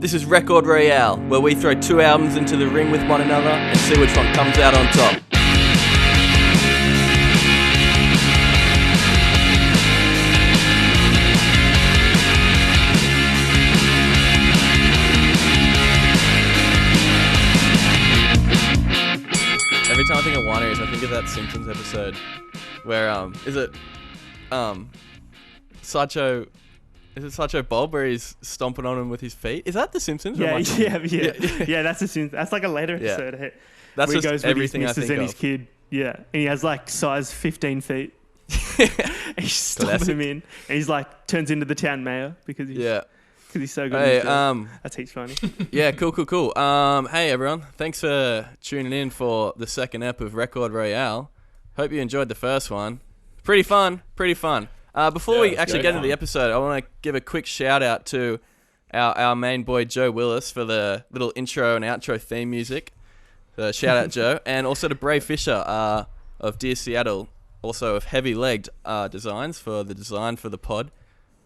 This is Record Royale, where we throw two albums into the ring with one another and see which one comes out on top. Every time I think of wineries, I think of that Simpsons episode where Is it Sideshow Bob where he's stomping on him with his feet? Is that The Simpsons? Yeah, that's The Simpsons. That's like a later episode. That's where just he goes everything with I his missus think and of. his kid. Yeah, and he has like size 15 feet. And he's stomping him in, and he's like turns into the town mayor because he's so good. Hey, that's heaps funny. Yeah, cool. Hey everyone, thanks for tuning in for the second ep of Record Royale. Hope you enjoyed the first one. Pretty fun. Before we actually get into the episode, I want to give a quick shout out to our main boy Joe Willis for the little intro and outro theme music. Shout out Joe, and also to Bray Fisher of Dear Seattle, also of Heavy Legged Designs for the design for the pod.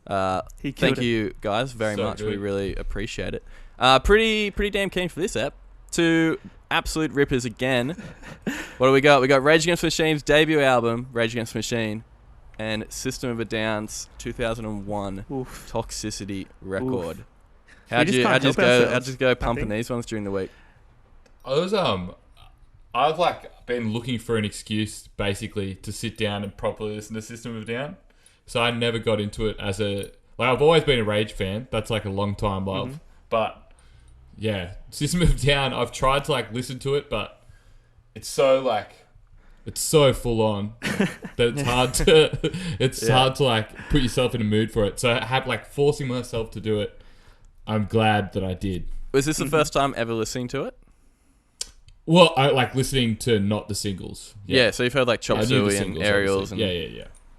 Thank you guys very much. Good. We really appreciate it. Pretty damn keen for this ep. Two absolute rippers again. What do we got? We got Rage Against the Machine's debut album, Rage Against the Machine, and System of a Down's 2001 Toxicity record. How'd you go pumping these ones during the week? I've been looking for an excuse basically to sit down and properly listen to System of a Down. So I never got into it as I've always been a Rage fan. That's like a long time love. Mm-hmm. But yeah, System of a Down, I've tried to listen to it, but it's so full on that it's hard to put yourself in a mood for it. So I have forcing myself to do it. I'm glad that I did. Was this the first time ever listening to it? Well, I listening to not the singles. Yeah, so you've heard Chop Suey and Aerials. And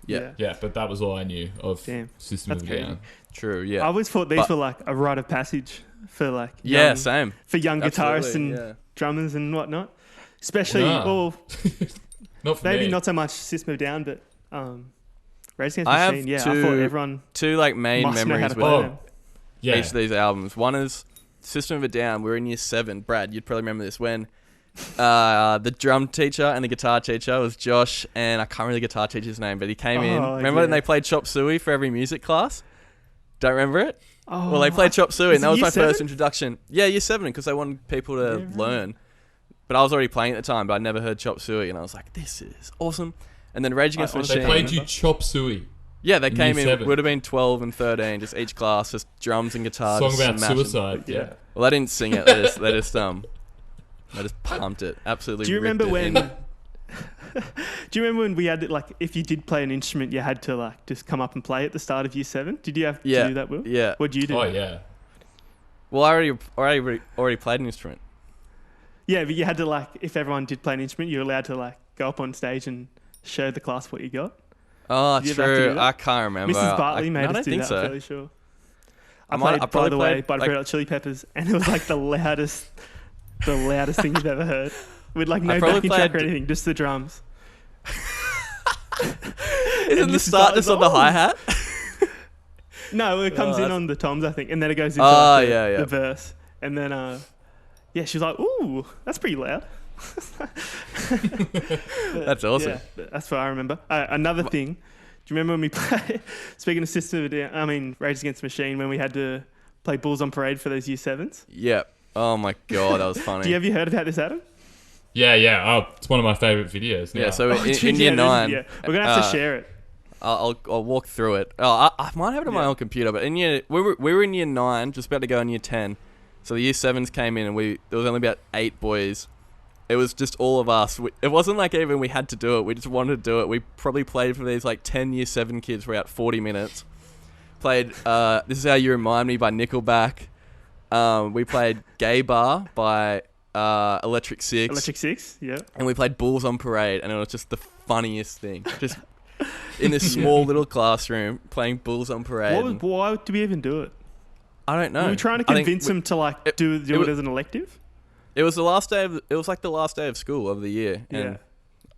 Yeah, but that was all I knew of System of a Down. True, yeah. I always thought these were a rite of passage for same. For young guitarists and drummers and whatnot. Especially, not so much System of a Down, but Rage Against the Machine. I thought everyone two main must memories know how to with each of these albums. One is System of a Down. We were in year 7. Brad, you'd probably remember this, when the drum teacher and the guitar teacher was Josh, and I can't remember the guitar teacher's name, but he came in. Remember when they played Chop Suey for every music class? Don't remember it? Well, they played Chop Suey, and that was my first introduction. Yeah, year 7, because they wanted people to learn. But I was already playing at the time, but I'd never heard Chop Suey, and I was like, this is awesome. And then Rage Against the Machine. They played you Chop Suey. Yeah, they came in. Would have been 12 and 13, just each class, just drums and guitars. Song about suicide. Yeah. Well, they didn't sing it. They just pumped it. Absolutely. Do you remember when? Do you remember when we had if you did play an instrument, you had to just come up and play at the start of year 7? Did you have to do that, Will? Yeah. What'd you do? Oh yeah. Well, I already played an instrument. Yeah, but you had to if everyone did play an instrument, you were allowed to go up on stage and show the class what you got. Oh, true. I can't remember. Mrs. Bartley made us do that. I'm fairly sure. I played, by the way, by the Red Hot Chili Peppers, and it was the loudest thing you've ever heard. With no backing track or anything, just the drums. Isn't the start just on the hi-hat? No, it comes in on the toms, I think, and then it goes into the verse. And then, she was like, ooh, that's pretty loud. That's awesome. Yeah, that's what I remember. Another thing, do you remember when we played, speaking of System of a Down, Rage Against the Machine, when we had to play Bulls on Parade for those year 7s? Yeah. Oh my God, that was funny. Have you heard about this, Adam? Yeah. Oh, it's one of my favourite videos now. Yeah, so in year 9... we're going to have to share it. I'll walk through it. I might have it on my own computer, but we were in year 9, just about to go in year 10. So the year 7s came in, and there was only about 8 boys. It was just all of us. It wasn't even we had to do it. We just wanted to do it. We probably played for these 10 year 7 kids for about 40 minutes. Played This Is How You Remind Me by Nickelback. We played Gay Bar by Electric Six. Electric Six, yeah. And we played Bulls on Parade, and it was just the funniest thing. Just in this small little classroom playing Bulls on Parade. Why did we even do it? I don't know. Were we trying to convince them to do it as an elective? It was the last day of the last day of school of the year, and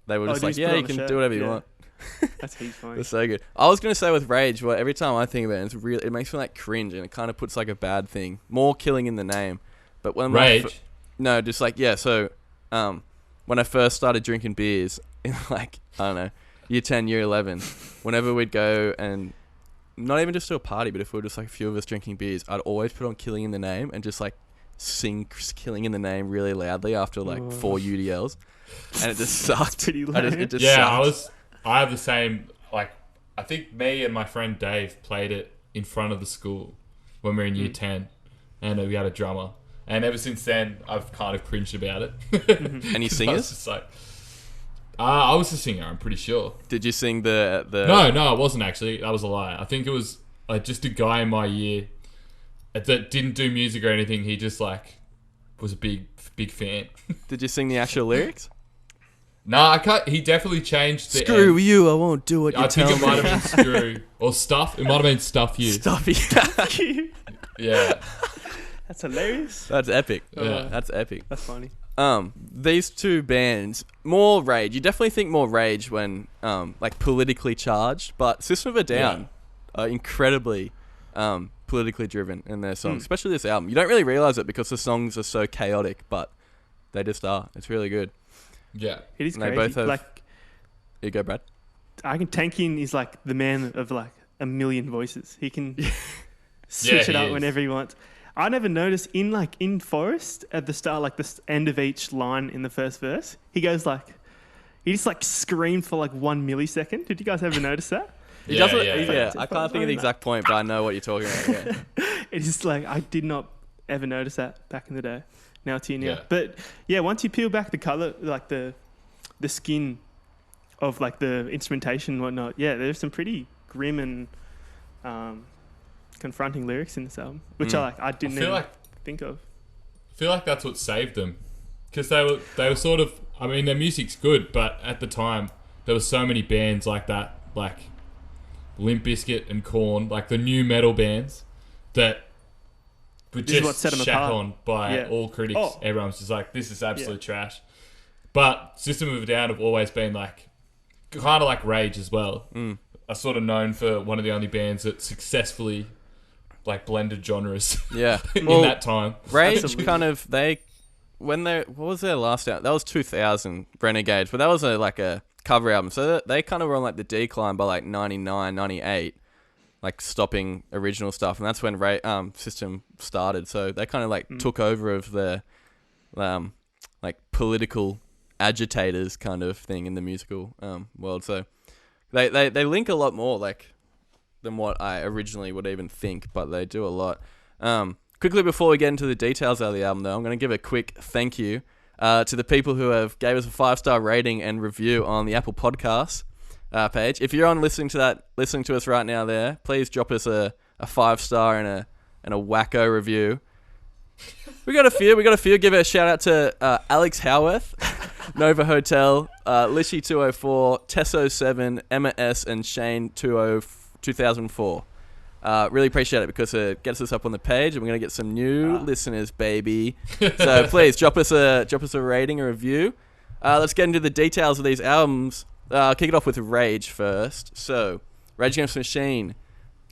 they were just you can do whatever you want. That's heaps funny. It's so good. I was gonna say with Rage, well, every time I think about it, it makes me like cringe, and it kind of puts like a bad thing, more killing in the name. But when Rage, no, just like So, when I first started drinking beers in like I don't know, year 10, year 11, whenever we'd go and not even just to a party, but if we were just like a few of us drinking beers, I'd always put on Killing in the Name and just like sing Killing in the Name really loudly after like 4 UDLs, and it just sucked. Pretty lame. It just sucked. I have the same, like, I think me and my friend Dave played it in front of the school when we were in year 10, and we had a drummer, and ever since then I've kind of cringed about it. Any singers? Just like, I was a singer, I'm pretty sure. Did you sing the No, I wasn't actually. That was a lie. I think it was just a guy in my year that didn't do music or anything. He just like was a big fan. Did you sing the actual lyrics? No, I can't. He definitely changed the Screw you, I won't do what you tell me. I think it might have been screw or stuff. It might have been stuff you. Stuffy. Yeah. That's hilarious. That's epic. Yeah. That's epic. That's funny. These two bands, more Rage. You definitely think more Rage when like politically charged, but System of a Down are incredibly politically driven in their songs, especially this album. You don't really realize it because the songs are so chaotic, but they just are. It's really good. Yeah. It is And crazy. they both have. Like, You go, Brad. I can Tankin is like the man of like a million voices. He can switch it up whenever he wants. I never noticed in Forest at the start, like the end of each line in the first verse, he goes like, he just like screamed for like 1 millisecond. Did you guys ever notice that? He doesn't. I can't think of the exact point, but I know what you're talking about. Yeah. It's just like I did not ever notice that back in the day. Now it's here now. Yeah. But yeah, once you peel back the color, like the skin of like the instrumentation and whatnot, yeah, there's some pretty grim and confronting lyrics in this album, which I didn't even think of. I feel like that's what saved them, because they were sort of. I mean, their music's good, but at the time there were so many bands like that, like Limp Bizkit and Korn, like the new metal bands that were just shat on by all critics. Oh. Everyone's just like, this is absolute trash. But System of a Down have always been like, kind of like Rage as well. Are sort of known for one of the only bands that successfully like blended genres. Yeah, in that time. Rage kind of what was their last album? That was 2000 Renegades, but that was a cover album. So they kind of were on like the decline by like 99, 98, like stopping original stuff, and that's when System started. So they kind of like took over of the like political agitators kind of thing in the musical world. So they link a lot more like than what I originally would even think, but they do a lot. Quickly before we get into the details of the album, though, I'm going to give a quick thank you to the people who have gave us a 5-star rating and review on the Apple Podcasts page. If you're on listening to us right now, there, please drop us a 5-star and a wacko review. We got a few. Give a shout out to Alex Howarth, Nova Hotel, Lishy 204, Tesso7, Emma S, and Shane 2004. Really appreciate it because it gets us up on the page, and we're gonna get some new listeners, baby. So please drop us a rating, a review. Let's get into the details of these albums. I'll kick it off with Rage first. So, Rage Against the Machine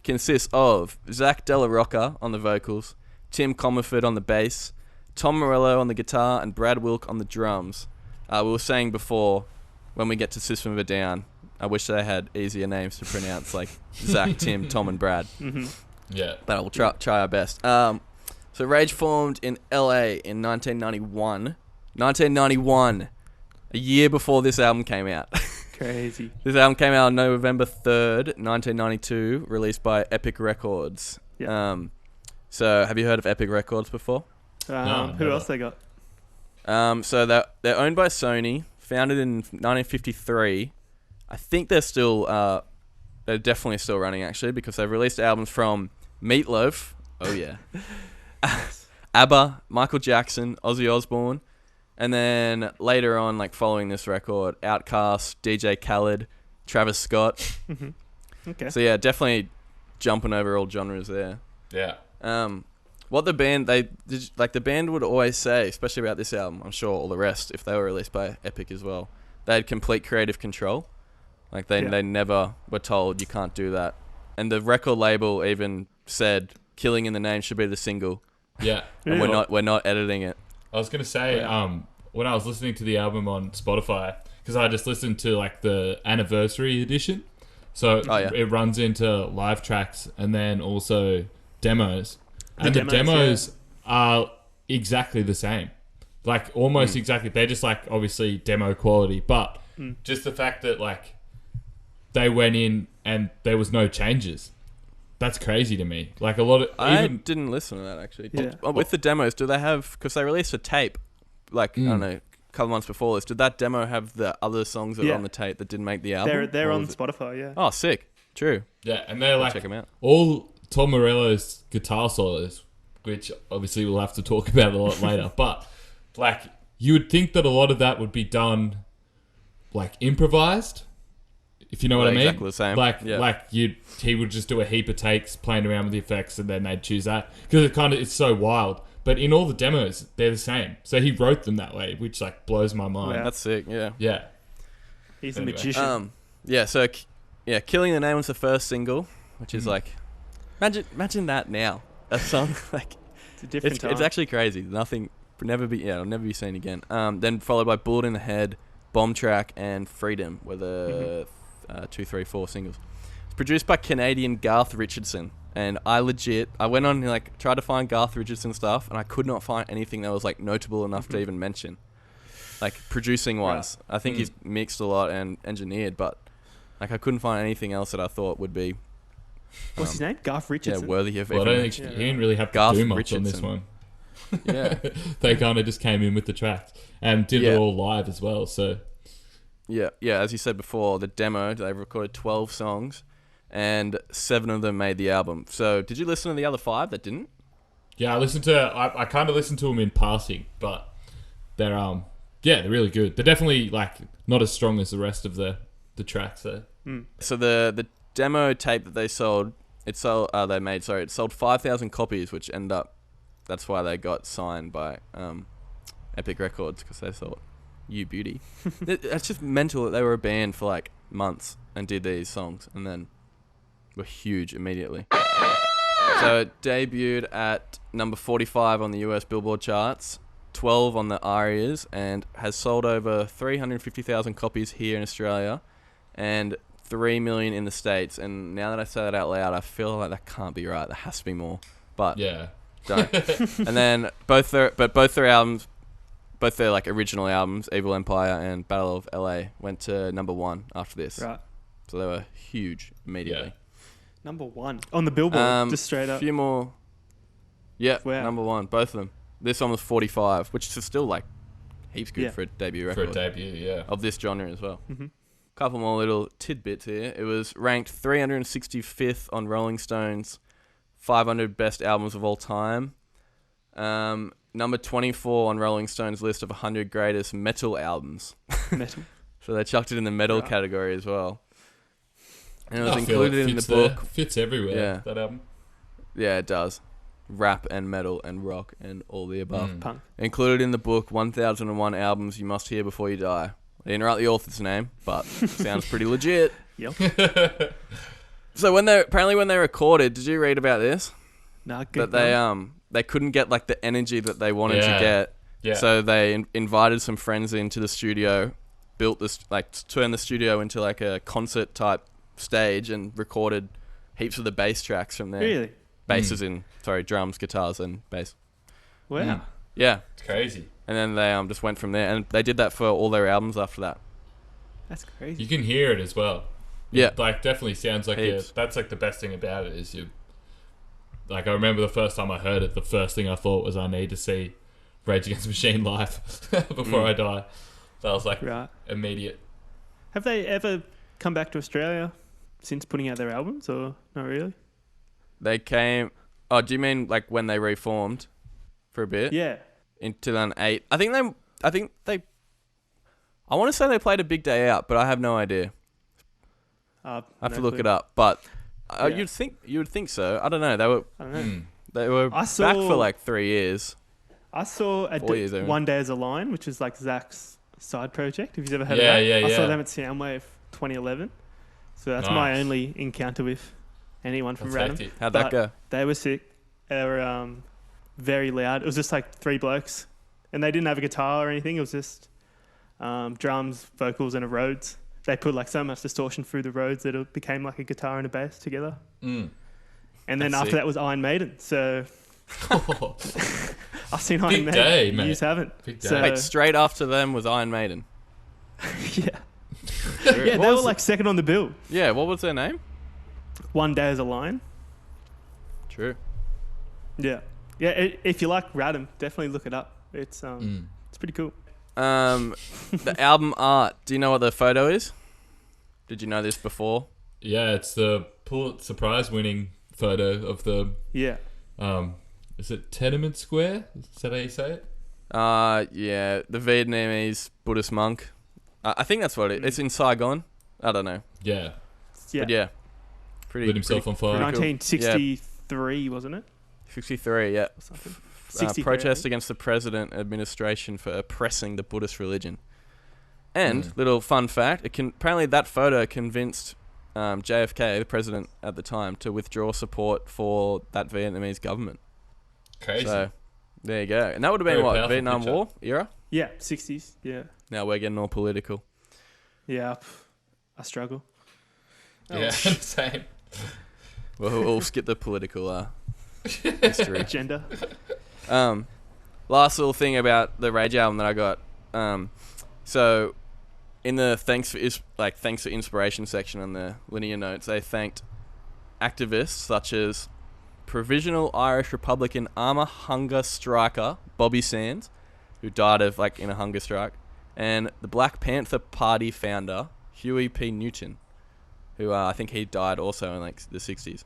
consists of Zach Della Rocca on the vocals, Tim Comerford on the bass, Tom Morello on the guitar, and Brad Wilk on the drums. We were saying before, when we get to System of a Down, I wish they had easier names to pronounce, like Zach, Tim, Tom, and Brad. Mm-hmm. Yeah. But we'll try our best. So Rage formed in LA in 1991. 1991, a year before this album came out. Crazy. This album came out on November 3rd, 1992, released by Epic Records. Yeah. So have you heard of Epic Records before? No, who else they got? So they're owned by Sony, founded in 1953. I think they're definitely still running, actually, because they've released albums from Meatloaf. Oh, yeah. ABBA, Michael Jackson, Ozzy Osbourne. And then later on, like following this record, Outkast, DJ Khaled, Travis Scott. Mm-hmm. Okay. So, yeah, definitely jumping over all genres there. Yeah. What the band would always say, especially about this album, I'm sure all the rest, if they were released by Epic as well, they had complete creative control. Like they never were told you can't do that. And the record label even said "Killing in the Name" should be the single. Yeah. And we're not editing it. I was gonna say, when I was listening to the album on Spotify, because I just listened to like the anniversary edition, so it runs into live tracks and then also demos, and the demos are exactly the same, like almost exactly. They're just like obviously demo quality, but just the fact that like they went in and there was no changes. That's crazy to me. Like a lot of... I didn't listen to that, actually. Yeah. With the demos, do they have... Because they released a tape, like, I don't know, a couple months before this. Did that demo have the other songs that were on the tape that didn't make the album? They're on Spotify, yeah. Oh, sick. True. Yeah, and they're like... Check them out. All Tom Morello's guitar solos, which obviously we'll have to talk about a lot later, but, like, you would think that a lot of that would be done, like, improvised... If you know what I mean. Exactly the same. He would just do a heap of takes playing around with the effects and then they'd choose that. Because it's so wild. But in all the demos, they're the same. So he wrote them that way, which like blows my mind. Wow. That's sick, yeah. Yeah. He's a magician. Killing the Name was the first single, which is like, imagine that now. A song like, it's a different time. It's actually crazy. It'll never be seen again. Then followed by Bullet in the Head, Bomb Track, and Freedom were the 2, 3, 4 singles. It's produced by Canadian Garth Richardson, and I went on and like tried to find Garth Richardson stuff, and I could not find anything that was like notable enough to even mention, like producing wise. I think he's mixed a lot and engineered, but like I couldn't find anything else that I thought would be what's his name? Garth Richardson. Yeah, worthy of. Well, I don't think he didn't really have to do much on this one. Yeah, they kind of just came in with the tracks and did it all live as well. So. Yeah. As you said before, the demo, they recorded 12 songs, and 7 of them made the album. So, did you listen to the other 5 that didn't? Yeah, I kind of listened to them in passing, but they're they're really good. They're definitely like not as strong as the rest of the tracks there. So the demo tape that they sold, it sold 5,000 copies, which end up. That's why they got signed by Epic Records, because they thought. You beauty. It's just mental that they were a band for like months and did these songs and then were huge immediately. So it debuted at number 45 on the US Billboard charts, 12 on the ARIAs, and has sold over 350,000 copies here in Australia and 3 million in the States. And now that I say that out loud, I feel like that can't be right. There has to be more. But don't. And then both their albums, both their like original albums, Evil Empire and Battle of LA, went to number 1 after this. Right. So they were huge immediately. Yeah. Number 1 on the Billboard, just straight up. A few more. Yeah, wow. Number 1, both of them. This one was 45, which is still like heaps good for a debut record. For a debut, yeah. Of this genre as well. Couple more little tidbits here. It was ranked 365th on Rolling Stone's 500 best albums of all time. Number 24 on Rolling Stone's list of 100 greatest metal albums. Metal. So they chucked it in the metal category as well. And it was included in the book. Fits everywhere, that album. Yeah, it does. Rap and metal and rock and all the above. Punk. Included in the book 1001 albums you must hear before you die. I didn't write the author's name, but sounds pretty legit. Yep. So when they recorded, did you read about this? No, good. That they couldn't get like the energy that they wanted to get. Yeah. So they invited some friends into the studio, built this turned the studio into like a concert type stage and recorded heaps of the bass tracks from there. Really? Basses drums, guitars, and bass. Wow. Yeah. It's crazy. And then they just went from there, and they did that for all their albums after that. That's crazy. You can hear it as well. Yeah. It, definitely sounds like that's like the best thing about it is you. Like I remember the first time I heard it, the first thing I thought was I need to see Rage Against the Machine live before I die. That was like immediate. Have they ever come back to Australia since putting out their albums, or not really? They came. Oh, do you mean like when they reformed for a bit? Yeah. In 2008, I think they. I want to say they played a Big Day Out, but I have no idea. I have to look it up, but you would think so. I don't know. They were back for like 3 years. I saw One Day as a Lion, which is like Zach's side project. If you've ever heard of that, I saw them at Soundwave 2011. So that's my only encounter with anyone from Random. Hectic. How'd that go? They were sick. They were very loud. It was just like 3 blokes, and they didn't have a guitar or anything. It was just drums, vocals, and a Rhodes. They put like so much distortion through the Rhodes that it became like a guitar and a bass together. And then after that was Iron Maiden. So I've seen Iron Maiden. Day, mate. You just haven't. Big day. So, Wait, straight after them was Iron Maiden. yeah. Yeah, they were like second on the bill. Yeah, what was their name? One Day as a Lion. True. Yeah. Yeah, if you like Radham, definitely look it up. It's pretty cool. The album art. Do you know what the photo is? Did you know this before? Yeah, it's the Pulitzer Prize winning photo of the Yeah. is it Tenement Square? Is that how you say it? Yeah, the Vietnamese Buddhist monk. I think that's what it is. It's in Saigon. I don't know. Yeah. Yeah. But yeah. Pretty. Lit himself on fire. 1963, wasn't it? 63, yeah. Or something. 63, Protest against the president administration for oppressing the Buddhist religion. And, little fun fact, apparently that photo convinced JFK, the president at the time, to withdraw support for that Vietnamese government. Crazy. So, there you go. And that would have been, Very what, powerful Vietnam picture. War era? Yeah, 60s. Yeah. Now we're getting all political. Yeah. I struggle. Yeah, same. We'll skip the political history. Agenda. Last little thing about the Rage album that I got. So in the thanks for inspiration section on the linear notes, they thanked activists such as Provisional Irish Republican armour hunger striker Bobby Sands, who died of in a hunger strike, and the Black Panther Party founder Huey P. Newton, who I think he died also in the 60s.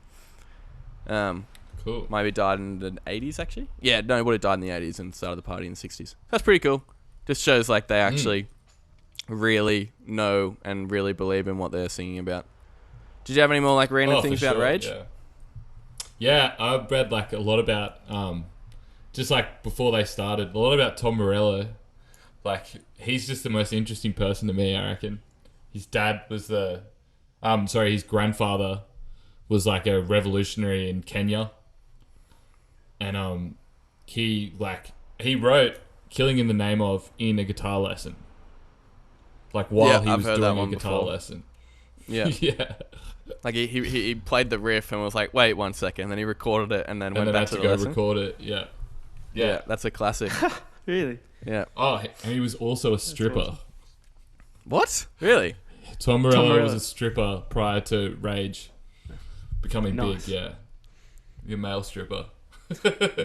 Cool. Maybe died in the 80s, actually. Yeah, no, he would have died in the 80s and started the party in the 60s. That's pretty cool. Just shows they actually really know and really believe in what they're singing about. Did you have any more random things about Rage? Yeah, I've read a lot about just before they started, a lot about Tom Morello. He's just the most interesting person to me, I reckon. His dad was his grandfather was a revolutionary in Kenya. And he wrote Killing in the Name of in a guitar lesson. While he was doing a guitar lesson. Yeah. Yeah. He played the riff and was like, wait 1 second, then he recorded it and then went back to the go lesson. record it. Yeah. Yeah, that's a classic. Really? Yeah. Oh, and he was also a stripper. awesome. What? Really? Tom Morello was a stripper prior to Rage becoming Nice. big, yeah. A male stripper.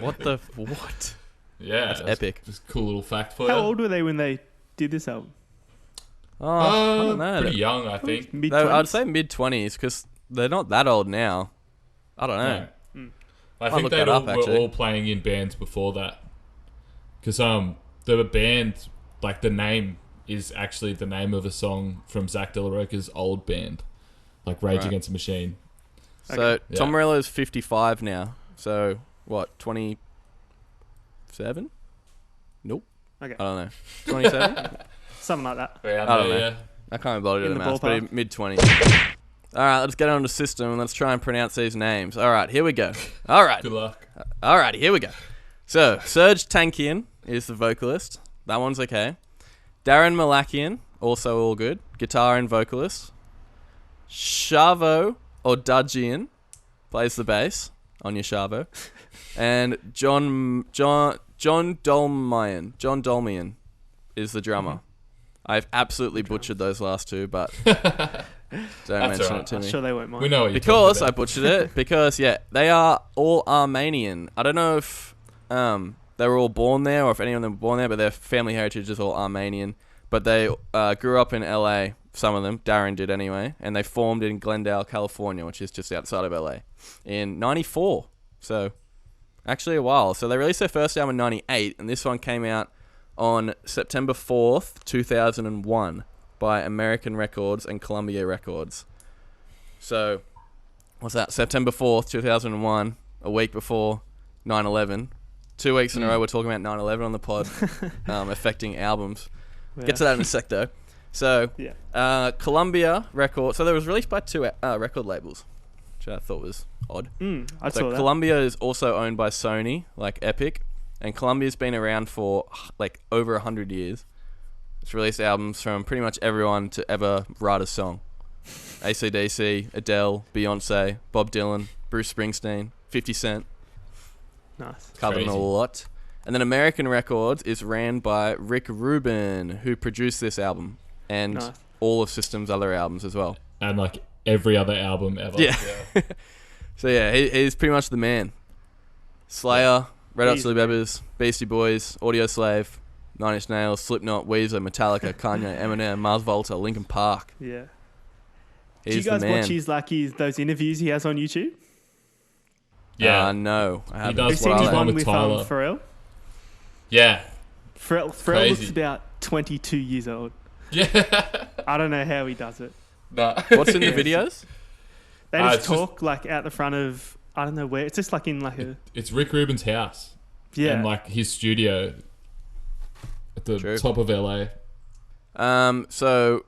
What? Yeah. That's epic. Just a cool little fact for How you. old were they when they did this album? Oh, I don't know. Pretty young, I think. Mid I'd say mid-20s because they're not that old now. I don't know. No. I Might think look they that up, were actually. all playing in bands before that. Because the band, the name is actually the name of a song from Zach De La Rocha's old band. Rage Right. Against the Machine. So Yeah. Tom Morello's 55 now. So what? 27? Nope. Okay. I don't know. 27? Something like that. Around I don't there, know. yeah. I can't be bothered to do In the the maths, but ballpark. mid-20s. All right, let's get on the system and let's try and pronounce these names. All right, here we go. All right. Good luck. All right, here we go. So, Serge Tankian is the vocalist. That one's okay. Darren Malakian, also all good. Guitar and vocalist. Shavo Odadjian plays the bass on your Shavo. And John Dolmian is the drummer. I've absolutely butchered those last two, but don't mention alright. it to I'm me. sure they won't mind. We know what you're Because talking I about. butchered it. Because, yeah, they are all Armenian. I don't know if they were all born there or if any of them were born there, but their family heritage is all Armenian. But they grew up in LA, some of them. Darren did anyway. And they formed in Glendale, California, which is just outside of LA, in 94. So, actually a while. So they released their first album in 98, and this one came out on September 4th, 2001 by American Records and Columbia Records. So, what's that? September 4th, 2001, a week before 9/11. 2 weeks in a row we're talking about 9/11 on the pod, affecting albums. Yeah. Get to that in a sec, though. So, Yeah. Columbia Record. So, there was released by two record labels, which I thought was odd. I saw that. Columbia is also owned by Sony, like Epic, and Columbia's been around for like over 100 years. It's released albums from pretty much everyone to ever write a song. AC/DC, Adele, Beyonce, Bob Dylan, Bruce Springsteen, 50 Cent. Nice. Covered a lot. And then American Records is ran by Rick Rubin, who produced this album and all of System's other albums as well. And like every other album ever. Yeah. So yeah, he's pretty much the man. Slayer, Red Hot Chili Peppers, Beastie Boys, Audioslave, Nine Inch Nails, Slipknot, Weezer, Metallica, Kanye, Eminem, Mars Volta, Linkin Park. Yeah. He's Do you guys the man. watch those interviews he has on YouTube? Yeah. No, I haven't. He does Have you seen his one one with with Tyler. Pharrell? Yeah. Pharrell looks about 22 years old. Yeah. I don't know how he does it. Nah. What's in the videos? They just it's talk like out the front of, I don't know where. It's just like in like a... It's Rick Rubin's house. Yeah. And like his studio at the top of LA. So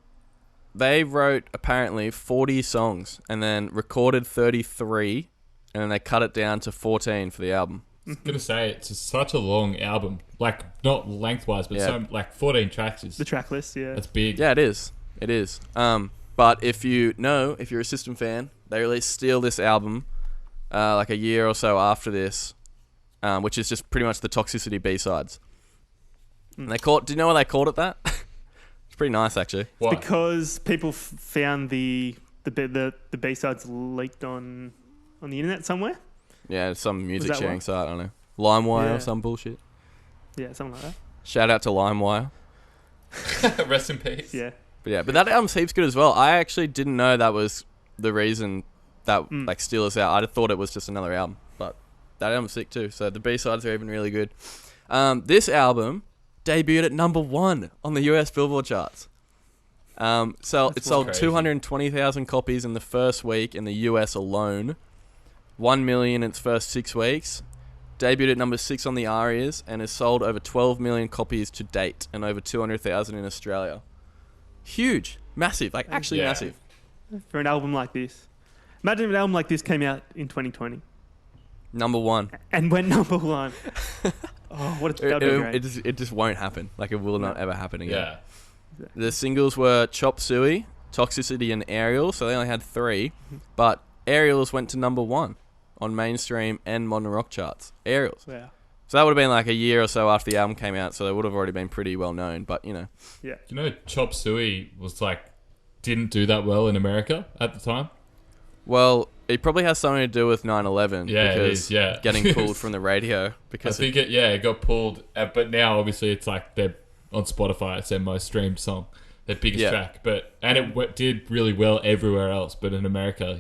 they wrote apparently 40 songs and then recorded 33, and then they cut it down to 14 for the album. I was gonna say it's such a long album, like not lengthwise, but so like 14 tracks is The track list, yeah. that's big. Yeah, it is. It is. But if you're a System fan, they released Steal this album like a year or so after this, which is just pretty much the Toxicity B-sides. And they do you know why they called it that? It's pretty nice, actually. Why? Because people found the B-sides leaked on the internet somewhere. Yeah, it's some music that sharing why? site, I don't know. LimeWire Yeah. or some bullshit. Yeah, something like that. Shout out to LimeWire. Rest in peace. Yeah. But that album's heaps good as well. I actually didn't know that was the reason that like Steal Us Out. I thought it was just another album, but that album's sick too. So the B-sides are even really good. This album debuted at number 1 on the US Billboard charts. It sold crazy. 220,000 copies in the first week in the US alone. 1 million in its first 6 weeks. Debuted at number 6 on the ARIAs and has sold over 12 million copies to date and over 200,000 in Australia. Huge. Massive. Like, actually massive. For an album like this. Imagine if an album like this came out in 2020. Number 1. And went number 1. That'd be great. It just won't happen. Like, it will not ever happen again. Yeah. The singles were Chop Suey, Toxicity, and Aerial, so they only had 3. But Aerials went to number 1 on mainstream and modern rock charts. Aerials. Wow. So that would have been like a year or so after the album came out, so they would have already been pretty well known, but you know. Yeah. You know, Chop Suey was like didn't do that well in America at the time. Well, it probably has something to do with 9/11. Yeah, it because is, yeah. getting pulled from the radio I because think it got pulled, but now obviously it's like they're on Spotify. It's their most streamed song, their biggest track. And it did really well everywhere else, but in America,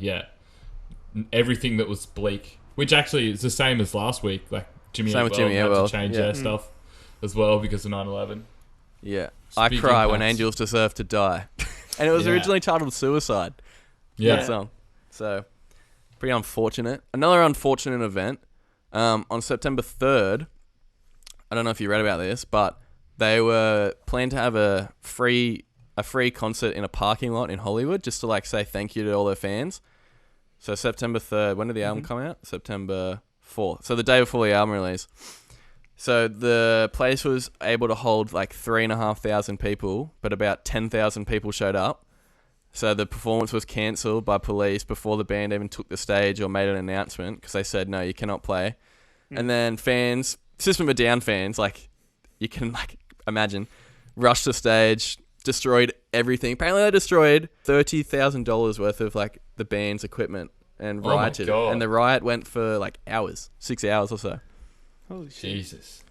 everything that was bleak, which actually is the same as last week. Like Jimmy Same with Eat Jimmy World Eat had World, to change their stuff as well because of 9/11. Yeah. Speaking I Cry When parts. Angels Deserve to Die. And it was originally titled Suicide. Yeah. That song. So, pretty unfortunate. Another unfortunate event. On September 3rd, I don't know if you read about this, but they were planning to have a free concert in a parking lot in Hollywood just to like say thank you to all their fans. So September 3rd, when did the album come out? September 4th. So the day before the album release. So the place was able to hold like 3,500 people, but about 10,000 people showed up. So the performance was cancelled by police before the band even took the stage or made an announcement because they said, no, you cannot play. And then fans, System of a Down fans, like you can like imagine, rushed the stage, destroyed everything. Apparently they destroyed $30,000 worth of like the band's equipment and Oh my rioted. God. And the riot went for like hours, 6 hours or so. Holy shit. Jesus.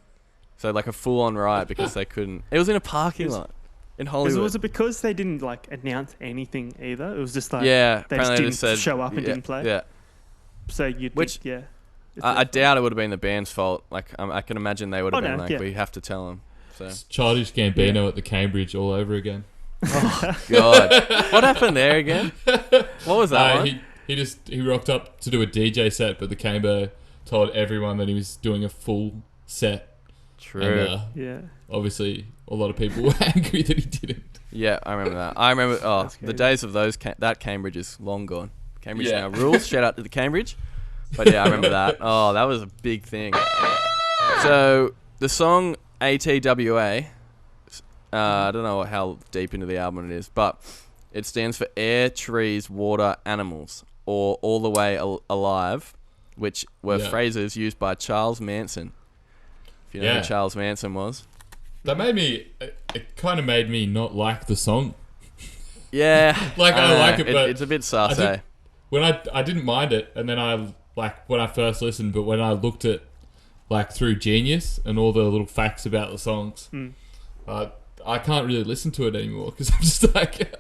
So like a full-on riot because they couldn't. It was in a parking lot in Hollywood. Was it because they didn't like announce anything either? It was just like Yeah, they apparently just didn't show up and didn't play. Yeah, So you'd Which- think, yeah. It's I their doubt it would have been the band's fault. Like I can imagine they would have Oh, been no, like, yeah. we have to tell them. So It's Childish Gambino at the Cambridge all over again. God, what happened there again? What was that one? He rocked up to do a DJ set, but the Cambo told everyone that he was doing a full set. True. And yeah. obviously, a lot of people were angry that he didn't. Yeah, I remember that. I remember. Oh, That's the crazy. days of those. That Cambridge is long gone. Cambridge Yeah. now rules. Shout out to the Cambridge. But yeah, I remember that. Oh, that was a big thing. So the song ATWA. I don't know how deep into the album it is, but it stands for Air, Trees, Water, Animals, or All the Way Alive, which were phrases used by Charles Manson. If you know who Charles Manson was. That made me. It kind of made me not like the song. Yeah. Like I like it, but it's a bit sassy. When I didn't mind it, and then I like when I first listened, but when I looked at like through Genius and all the little facts about the songs, I can't really listen to it anymore because I'm just like,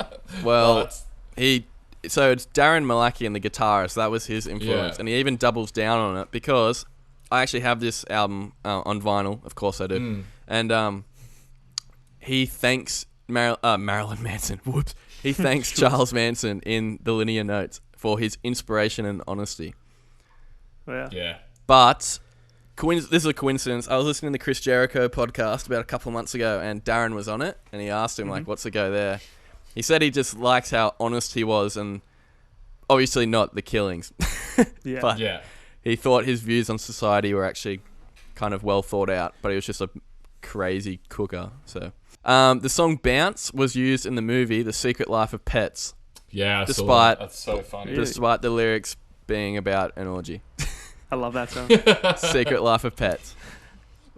well, so it's Darren Malakian, the guitarist. That was his influence, and he even doubles down on it because I actually have this album on vinyl. Of course I do, and he thanks Marilyn Manson. Whoops. He thanks Charles Manson in the liner notes for his inspiration and honesty. Yeah. But this is a coincidence. I was listening to the Chris Jericho podcast about a couple of months ago, and Darren was on it, and he asked him, like, what's the go there? He said he just likes how honest he was, and obviously not the killings. But he thought his views on society were actually kind of well thought out, but he was just a crazy cooker. So the song Bounce was used in the movie The Secret Life of Pets. Yeah, I saw that. That's so funny. Despite the lyrics being about an orgy. I love that song. Secret Life of Pets.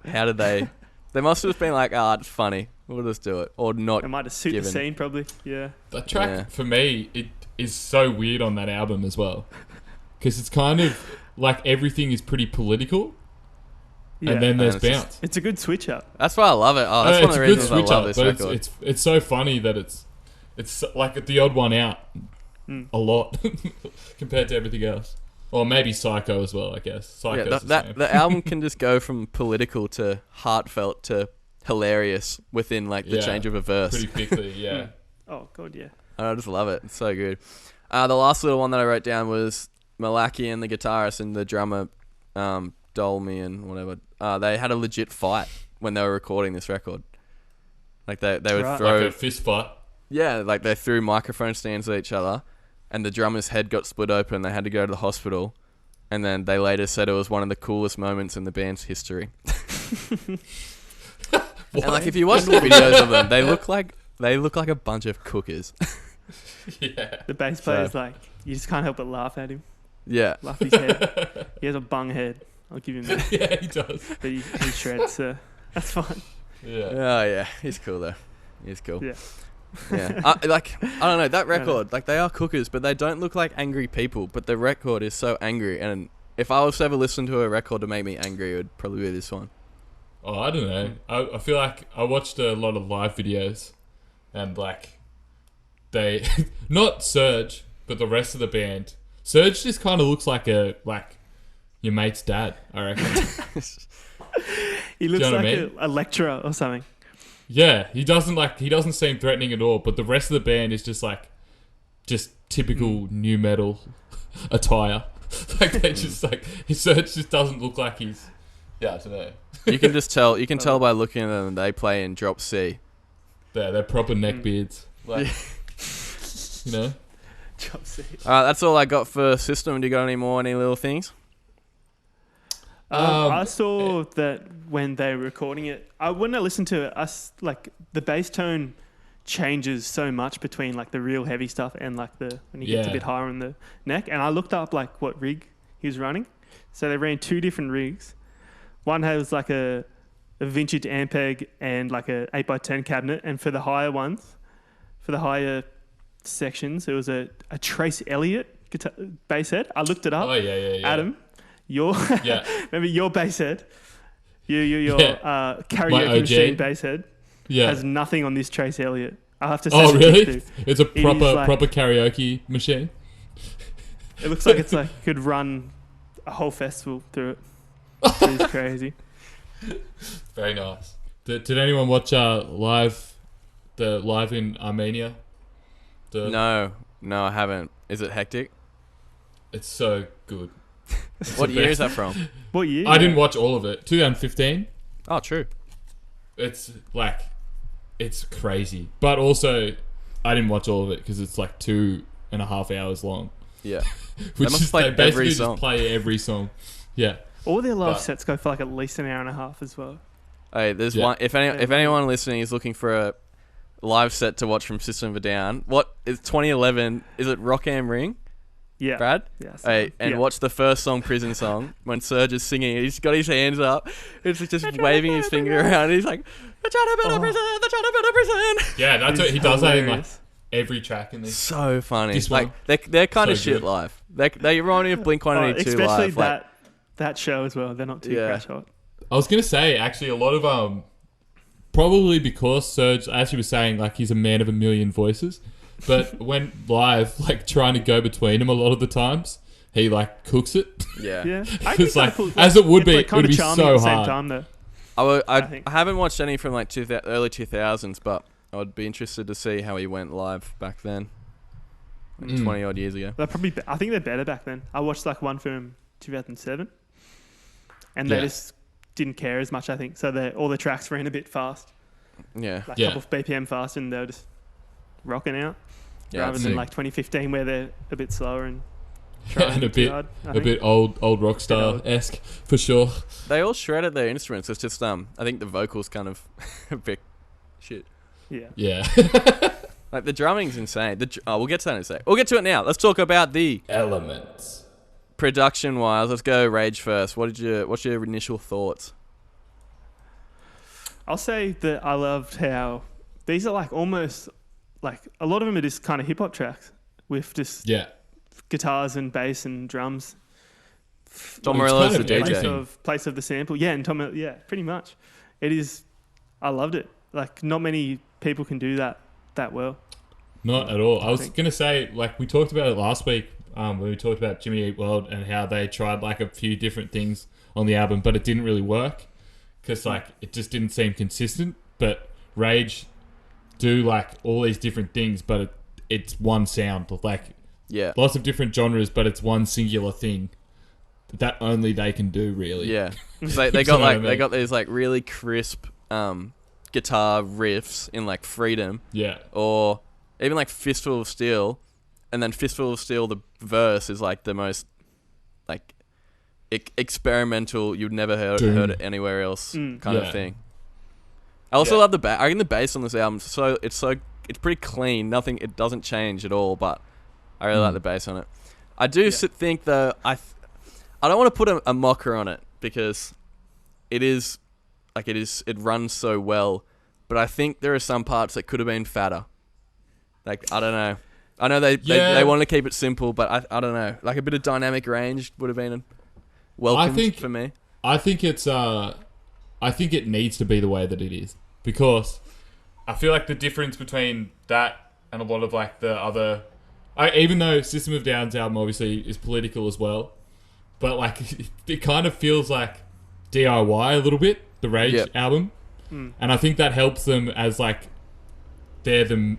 How did they... They must have just been like, it's funny. We'll just do it. Or not. It might have suited the scene, probably. Yeah. That track, for me, it is so weird on that album as well. Because it's kind of like everything is pretty political. Yeah. And then there's Bounce. It's a good switch up. That's why I love it. Oh, that's one of the reasons I love this record. It's so funny that it's like the odd one out a lot compared to everything else. Or maybe Psycho as well, I guess. Psycho's the album can just go from political to heartfelt to hilarious within like the change of a verse. Pretty quickly, yeah. Oh, God, yeah. I just love it. It's so good. The last little one that I wrote down was Malakian, the guitarist, and the drummer, Dolmy and whatever. They had a legit fight when they were recording this record. Like they would throw... Like a fist fight? Yeah, like they threw microphone stands at each other, and the drummer's head got split open. They had to go to the hospital, and then they later said it was one of the coolest moments in the band's history. And like, if you watch the videos of them, they look like a bunch of cookers. Yeah. The bass player's like, you just can't help but laugh at him. Yeah. Laugh at his head. He has a bung head. I'll give him that. Yeah, he does. But he shreds, so that's fine. Yeah. Oh yeah, he's cool though. He's cool. Yeah. Yeah. I don't know, that record, like they are cookers, but they don't look like angry people. But the record is so angry, and if I was to ever listen to a record to make me angry, it would probably be this one. Oh, I don't know. I feel like I watched a lot of live videos, and like they not Serge, but the rest of the band. Serge just kind of looks like your mate's dad, I reckon. He looks like I mean? a lecturer or something. Yeah, he doesn't seem threatening at all, but the rest of the band is just typical new metal attire. Like they just like his Serge just doesn't look like he's I don't know. You can just tell. You can tell by looking at them. They play in drop C. They're proper neck beards. Like, you know. Drop C. That's all I got for System. Do you got any little things? I saw that when they were recording it, when I listened to it, the bass tone changes so much between like the real heavy stuff and like when he gets a bit higher in the neck. And I looked up like what rig he was running. So they ran two different rigs. One has like a vintage Ampeg and like a 8x10 cabinet, and for the higher ones, for the higher sections, it was a Trace Elliott bass head. I looked it up. Oh yeah. Adam, remember your bass head, your karaoke machine bass head has nothing on this Trace Elliott. I'll have to say. Oh really? It's a proper karaoke machine. It looks like it could run a whole festival through it. It's crazy. Very nice. Did anyone watch live in Armenia? No, I haven't. Is it hectic? It's so good. What year is that from? What year? I didn't watch all of it. 2015. Oh, true. It's like it's crazy. But also, I didn't watch all of it because it's like 2.5 hours long. Yeah. Which must is play they basically every song. just play every song. Yeah. All their live sets go for like at least an hour and a half as well. Hey, there's one. If anyone listening is looking for a live set to watch from System of a Down, what is 2011? Is it Rock Am Ring? Yeah. Brad? Yes. Hey, and watch the first song, Prison Song, when Serge is singing. He's got his hands up. It's just waving his finger around. He's like, they're trying to build a prison. They're trying to build a prison. Yeah, that's what he does that in like every track in this. So funny. This like one, they're kind of so shit good. live. They remind me of Blink-182 especially live. that show as well. They're not too crash hot. I was gonna say actually a lot of probably because Serge actually was saying like he's a man of a million voices, but when live like trying to go between them a lot of the times he like cooks it. Yeah. It's like as it would be, it would be so at the same hard. time, though. I haven't watched any from like early 2000s, but I would be interested to see how he went live back then, 20 odd years ago. They're probably. I think they're better back then. I watched like one from 2007, and they just didn't care as much. I think so. All the tracks ran a bit fast, Yeah. like a couple of BPM fast, and they were just rocking out. Yeah, rather that's than sick. like 2015 where they're a bit slower and And a bit old rock star esque for sure. They all shredded their instruments. It's just I think the vocals kind of a bit shit. Yeah. Like the drumming's insane. We'll get to that in a sec. We'll get to it now. Let's talk about the Elements. production wise. Let's go Rage first. What's your initial thoughts? I'll say that I loved how these are like almost like a lot of them are just kind of hip hop tracks with just guitars and bass and drums. Tom Morello's the kind of DJ. Place of the sample. Yeah, and Tom, pretty much. It is, I loved it. Like, not many people can do that well. Not at all. I was going to say, like, we talked about it last week when we talked about Jimmy Eat World and how they tried, like, a few different things on the album, but it didn't really work because, like, it just didn't seem consistent. But Rage do, like, all these different things, but it's one sound. Like, lots of different genres, but it's one singular thing that only they can do, really. Yeah. So they got like they got these like really crisp guitar riffs in like Freedom. Yeah. Or even like Fistful of Steel, and then Fistful of Steel, the verse is like the most like experimental you'd never heard it anywhere else kind of thing. I also love the bass. I think the bass on this album it's pretty clean. It doesn't change at all, but I really like the bass on it. I do think though I don't want to put a mocker on it because it runs so well, but I think there are some parts that could have been fatter. Like, I don't know. I know they want to keep it simple, but I don't know. Like a bit of dynamic range would have been welcome for me. I think it needs to be the way that it is because I feel like the difference between that and a lot of like the other, even though System of a Down's album obviously is political as well, but like it kind of feels like DIY a little bit, the Rage album, and I think that helps them as like they're the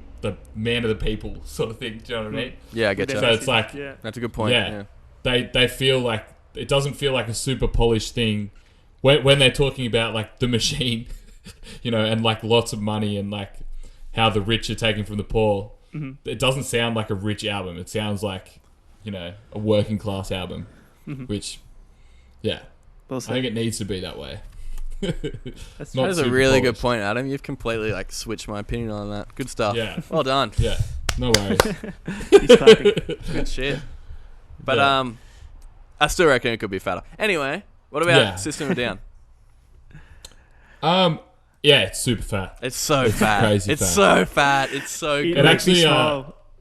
man of the people sort of thing. Do you know what I mean? Yeah, I get you. So it's like that's a good point. Yeah. They feel like it doesn't feel like a super polished thing when they're talking about like the machine, you know, and like lots of money and like how the rich are taken from the poor. It doesn't sound like a rich album. It sounds like, you know, a working class album, which, I think it needs to be that way. That is a really good point, Adam. You've completely like switched my opinion on that. Good stuff. Yeah. Well done. Yeah. No worries. He's clapping. Good shit. But I still reckon it could be fatter. Anyway, what about System of a Down? Yeah, it's super fat. It's so fat. Crazy it's fat. So fat. It's so good. It actually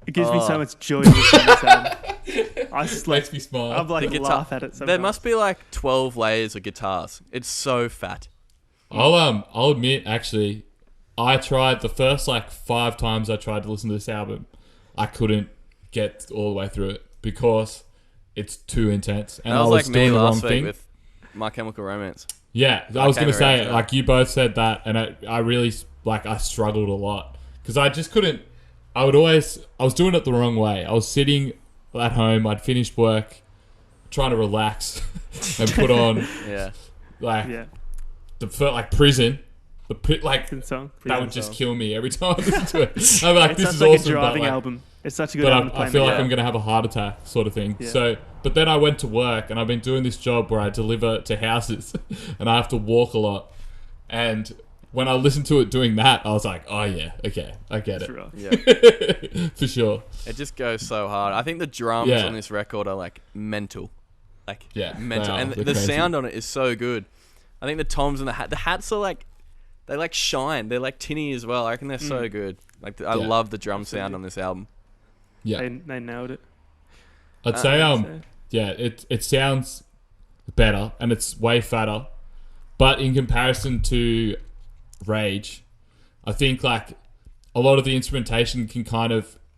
it gives me so much joy to listen to this album. Makes me smile. I'm like laugh at it sometimes. There must be like 12 layers of guitars. It's so fat. I'll admit, actually, I tried the first like 5 times I tried to listen to this album, I couldn't get all the way through it because it's too intense, and that was I was like doing me the wrong last week thing. with My Chemical Romance. Yeah, I was going to say, around, like, you both said that, and I really, like, I struggled a lot. Because I just couldn't, I was doing it the wrong way. I was sitting at home, I'd finished work, trying to relax, and put on, like Prison, Good song. That would just kill me every time I listen to it. I'm like, It's this is such like awesome. a driving but album. It's such a good but album to play. I feel in the like car. I'm gonna have a heart attack, sort of thing. Yeah. So, but then I went to work, and I've been doing this job where I deliver to houses, and I have to walk a lot. And when I listened to it doing that, I was like, oh yeah, okay, I get it. Right. Yeah. For sure. It just goes so hard. I think the drums on this record are like mental. Like mental. And the crazy. sound on it is so good. I think the toms and the hats are like, they like shine. They're like tinny as well. I reckon they're so good. Like I love the drum sound on this album. Yeah. They nailed it. I'd say it sounds better and it's way fatter. But in comparison to Rage, I think like a lot of the instrumentation can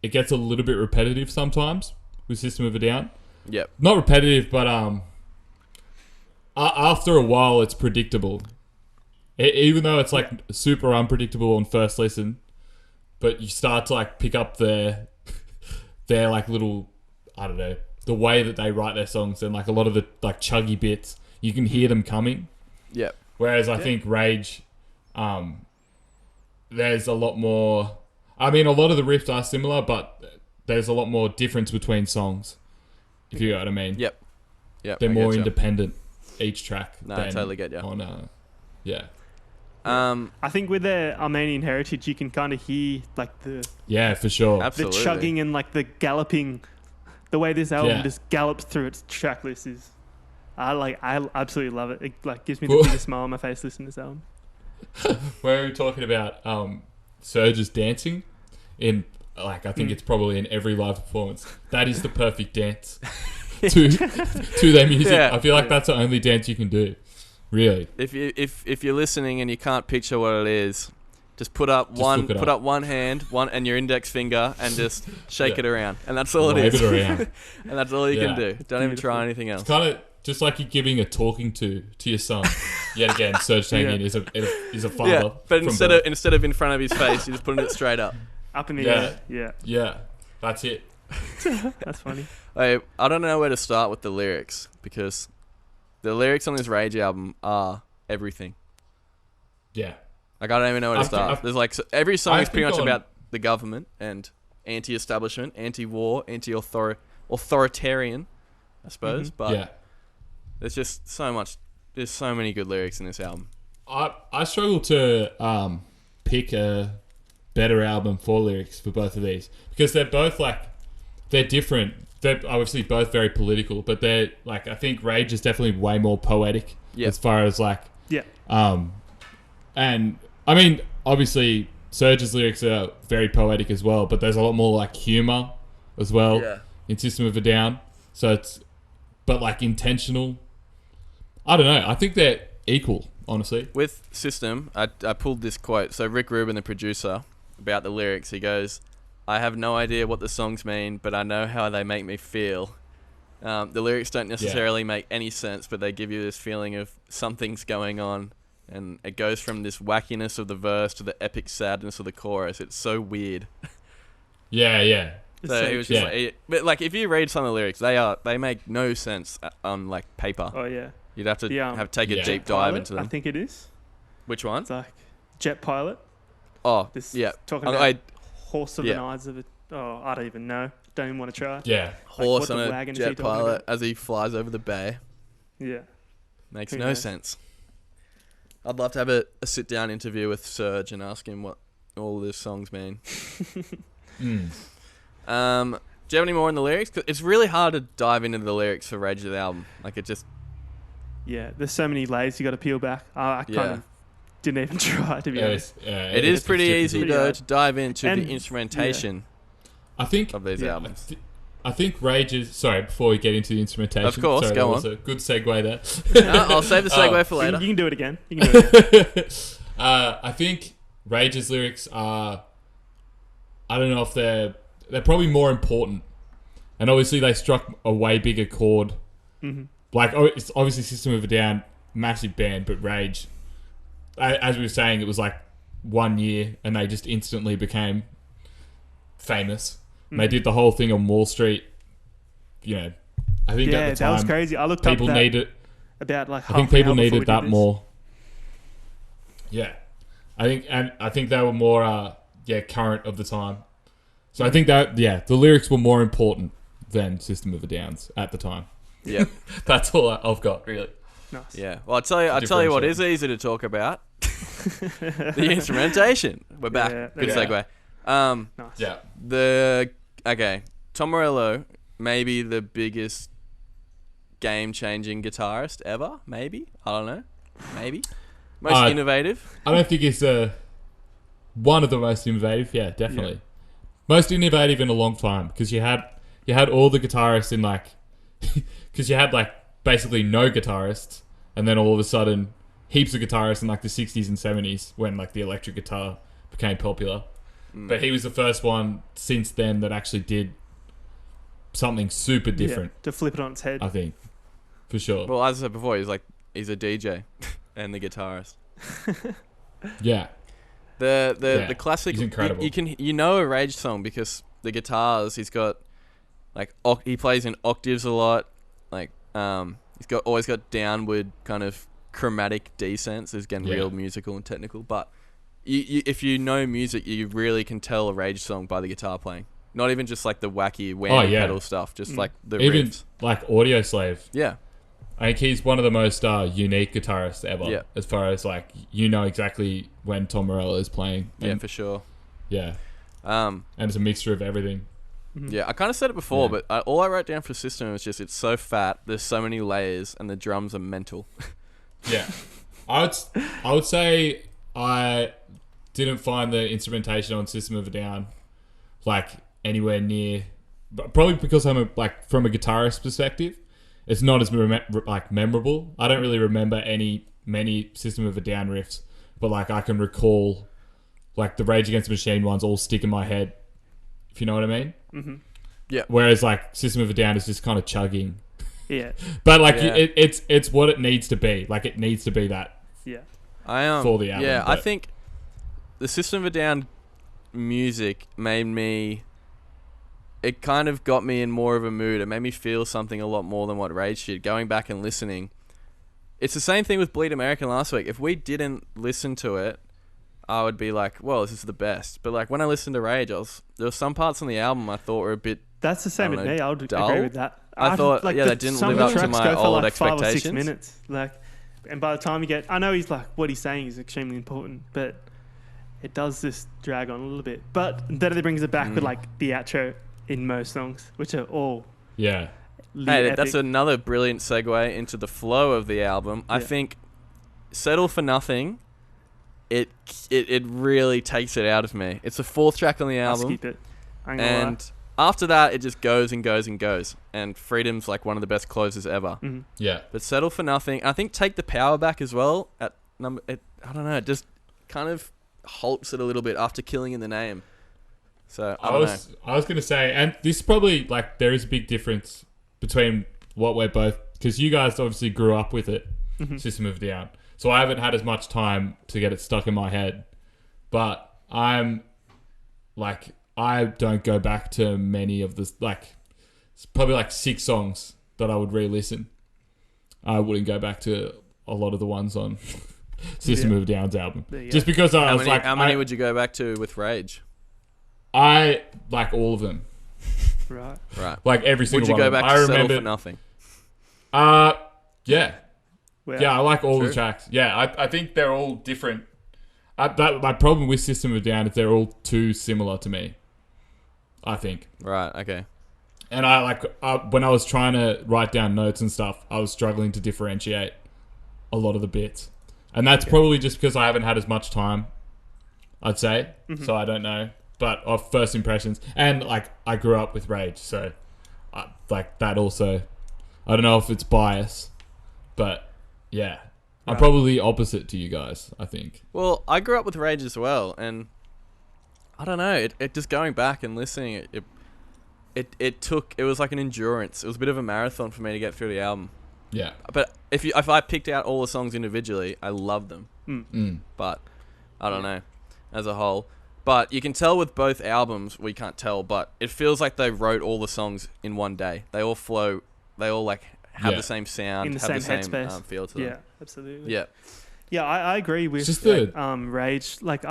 it gets a little bit repetitive sometimes with System of a Down. Yep. Not repetitive, but after a while it's predictable. Even though it's like super unpredictable on first listen, but you start to like pick up their like little, I don't know, the way that they write their songs and like a lot of the like chuggy bits, you can hear them coming. Yep. Whereas I think Rage, there's a lot more. I mean, a lot of the riffs are similar, but there's a lot more difference between songs. If you know what I mean. Yep. They're more independent each track. No, I totally get you. I think with their Armenian heritage, you can kind of hear like for sure. Absolutely. the chugging and like the galloping, the way this album just gallops through its track list is, I absolutely love it. It like gives me the biggest smile on my face listening to this album. Where are we talking about Serge's dancing in like I think it's probably in every live performance. That is the perfect dance to their music. Yeah. I feel like that's the only dance you can do. Really. If you're listening and you can't picture what it is, just put up one hand, and your index finger, and just shake it around, and that's all Wave it is. it around. And that's all you can do. Don't even try anything else. It's kind of just like you're giving a talking to your son. Yet again, Serge Tankian is a father. Yeah, but instead of in front of his face, you're just putting it straight up. Up in the air. Yeah. Yeah. That's it. That's funny. I don't know where to start with the lyrics because the lyrics on this Rage album are everything. Yeah. Like I don't even know where to start. There's like every song is pretty much about the government and anti-establishment, anti-war, anti-authoritarian, I suppose. But there's just so much. There's so many good lyrics in this album. I struggle to pick a better album for lyrics for both of these because they're both like they're different. They're obviously both very political, but they're like I think Rage is definitely way more poetic as far as like and I mean obviously Serge's lyrics are very poetic as well, but there's a lot more like humor as well in System of a Down. So it's but like intentional. I don't know. I think they're equal, honestly. With System, I pulled this quote. So Rick Rubin, the producer, about the lyrics, he goes, "I have no idea what the songs mean, but I know how they make me feel." The lyrics don't necessarily make any sense, but they give you this feeling of something's going on. And it goes from this wackiness of the verse to the epic sadness of the chorus. It's so weird. Yeah. So it was just but like if you read some of the lyrics, they make no sense on like paper. Oh yeah. You'd have to take a deep dive into them. I think it is. Which one? It's like Jet Pilot. Oh, Talking about horse of the eyes of it. Oh, I don't even know. Don't even want to try. Yeah. Horse on a jet pilot as he flies over the bay. Yeah. Makes no sense. I'd love to have a sit-down interview with Serge and ask him what all these songs mean. Do you have any more in the lyrics? 'Cause it's really hard to dive into the lyrics for Rage of the album. Like it just... Yeah, there's so many layers you got to peel back. I kind of didn't even try, to be honest. It is pretty easy, though, to dive into the instrumentation of these albums. I think Rage is... Sorry, before we get into the instrumentation. Of course, go on. That was a good segue there. No, I'll save the segue for later. You can do it again. I think Rage's lyrics are... I don't know if they're probably more important. And obviously they struck a way bigger chord. Mm-hmm. Like, it's obviously System of a Down, massive band, but Rage, as we were saying, it was like 1 year and they just instantly became famous. And they did the whole thing on Wall Street. You know, I think at the time... that was crazy. I looked up people needed about like I think people needed that more. Yeah. I think they were more current of the time. So I think that the lyrics were more important than System of a Down's at the time. Yeah, that's all I've got really. Nice. Yeah. Well, I tell you what is easy to talk about. The instrumentation. We're back. Yeah, Good yeah. segue. Nice. Yeah. Tom Morello, maybe the biggest game-changing guitarist ever. Maybe, I don't know. Maybe most innovative. I don't think it's one of the most innovative. Yeah, definitely. Yeah. Most innovative in a long time, because you had all the guitarists in because you had basically no guitarists, and then all of a sudden heaps of guitarists in the 60s and 70s when the electric guitar became popular. But he was the first one since then that actually did something super different. To flip it on its head. I think, for sure. Well, as I said before, he's a DJ and the guitarist. Yeah. The classic. He's incredible. You know a Rage song because the guitars. He's got he plays in octaves a lot. He's always got downward kind of chromatic descents. It's getting real musical and technical. But if you know music, you really can tell a Rage song by the guitar playing. Not even just the wacky whammy pedal stuff. Just the even riffs. Audio Slave. Yeah. I think he's one of the most unique guitarists ever. Yeah. As far as exactly when Tom Morello is playing. And, for sure. Yeah. And it's a mixture of everything. Yeah, I kind of said it before, but all I wrote down for System was just it's so fat. There's so many layers, and the drums are mental. Yeah, I would say I didn't find the instrumentation on System of a Down anywhere near. Probably because I'm from a guitarist perspective, it's not as memorable. I don't really remember many System of a Down riffs, but I can recall the Rage Against the Machine ones all stick in my head. If you know what I mean. Mm-hmm. Yeah. Whereas System of a Down is just kind of chugging. Yeah. But it's what it needs to be. It needs to be that. Yeah. For the album. Yeah, I think the System of a Down music made me. It kind of got me in more of a mood. It made me feel something a lot more than what Rage did. Going back and listening, it's the same thing with Bleed American last week. If we didn't listen to it, I would be well, this is the best. But when I listened to Rage, there were some parts on the album I thought were a bit. That's the same with me. I would dull. agree with that. I thought, they didn't live up to my old expectations. 5 or 6 minutes, and by the time you get, I know he's what he's saying is extremely important, but it does just drag on a little bit. But then it brings it back with the outro in most songs, which are all hey, that's another brilliant segue into the flow of the album. I think Settle for Nothing. It really takes it out of me. It's the 4th track on the album. I'll skip it. And after that, it just goes and goes and goes. And Freedom's one of the best closers ever. Mm-hmm. Yeah. But Settle for Nothing. I think Take the Power Back as well. At number, I don't know. It just kind of halts it a little bit after Killing in the Name. So I was going to say, and this is probably there is a big difference between what we're both, because you guys obviously grew up with it, System of a Down. So I haven't had as much time to get it stuck in my head. But I'm I don't go back to many of this. It's probably 6 songs that I would re-listen. I wouldn't go back to a lot of the ones on System of a Down's album. Just because how many would you go back to with Rage? I like all of them. Right. Every single one. Would you go back to Settle for Nothing? Yeah. Wow. Yeah, I like all the tracks. Yeah, I think they're all different. My problem with System of a Down is they're all too similar to me, I think. Right, okay. And when I was trying to write down notes and stuff, I was struggling to differentiate a lot of the bits. And that's probably just because I haven't had as much time, I'd say. Mm-hmm. So I don't know. But of first impressions. And, I grew up with Rage, so, that also... I don't know if it's bias, but... Yeah. I'm probably opposite to you guys, I think. Well, I grew up with Rage as well, and I don't know, it just going back and listening, it was like an endurance. It was a bit of a marathon for me to get through the album. Yeah. But if I picked out all the songs individually, I love them. But I don't know, as a whole. But you can tell with both albums, we can't tell, but it feels like they wrote all the songs in one day. They all flow, they all have the same sound, in the have same the same headspace. feel to them. Yeah, absolutely. Yeah. Yeah, I agree with just Rage. Like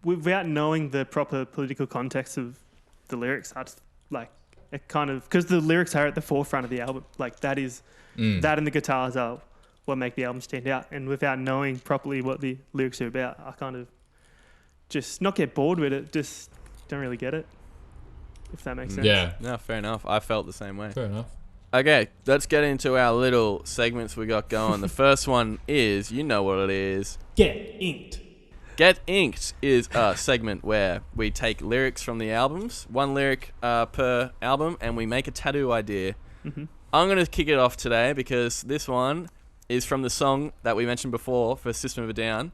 without knowing the proper political context of the lyrics, I just like it kind of because the lyrics are at the forefront of the album. Like that is that and the guitars are what make the album stand out. And without knowing properly what the lyrics are about, I kind of just not get bored with it. Just don't really get it. If that makes sense. Yeah. No, fair enough. I felt the same way. Fair enough. Okay, let's get into our little segments we got going. The first one is, you know what it is. Get Inked. Get Inked is a segment where we take lyrics from the albums, one lyric per album, and we make a tattoo idea. Mm-hmm. I'm going to kick it off today because this one is from the song that we mentioned before for System of a Down,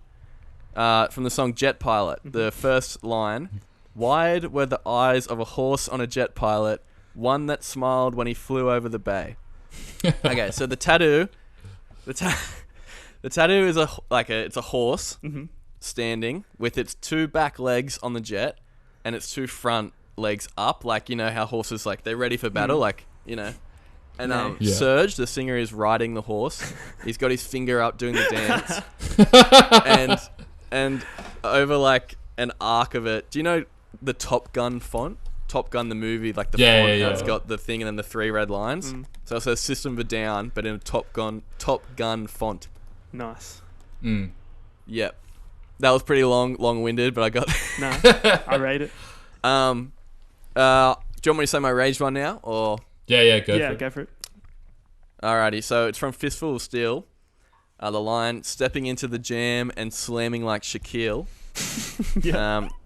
from the song Jet Pilot. The first line, wide were the eyes of a horse on a jet pilot, one that smiled when he flew over the bay. Okay, so the tattoo is it's a horse standing with its two back legs on the jet and its two front legs up, like you know how horses like they're ready for battle, like you know. And Serge, the singer, is riding the horse. He's got his finger up doing the dance, and over like an arc of it. Do you know the Top Gun font? Top Gun the movie, like the font, it's got the thing and then the three red lines. So it says System of a Down, but in a Top Gun font. Nice. Yep. That was pretty long-winded, but I got... No, I rate it. Do you want me to say my rage one now, or... Yeah, go for it. Alrighty, so it's from Fistful of Steel. The line, stepping into the jam and slamming like Shaquille.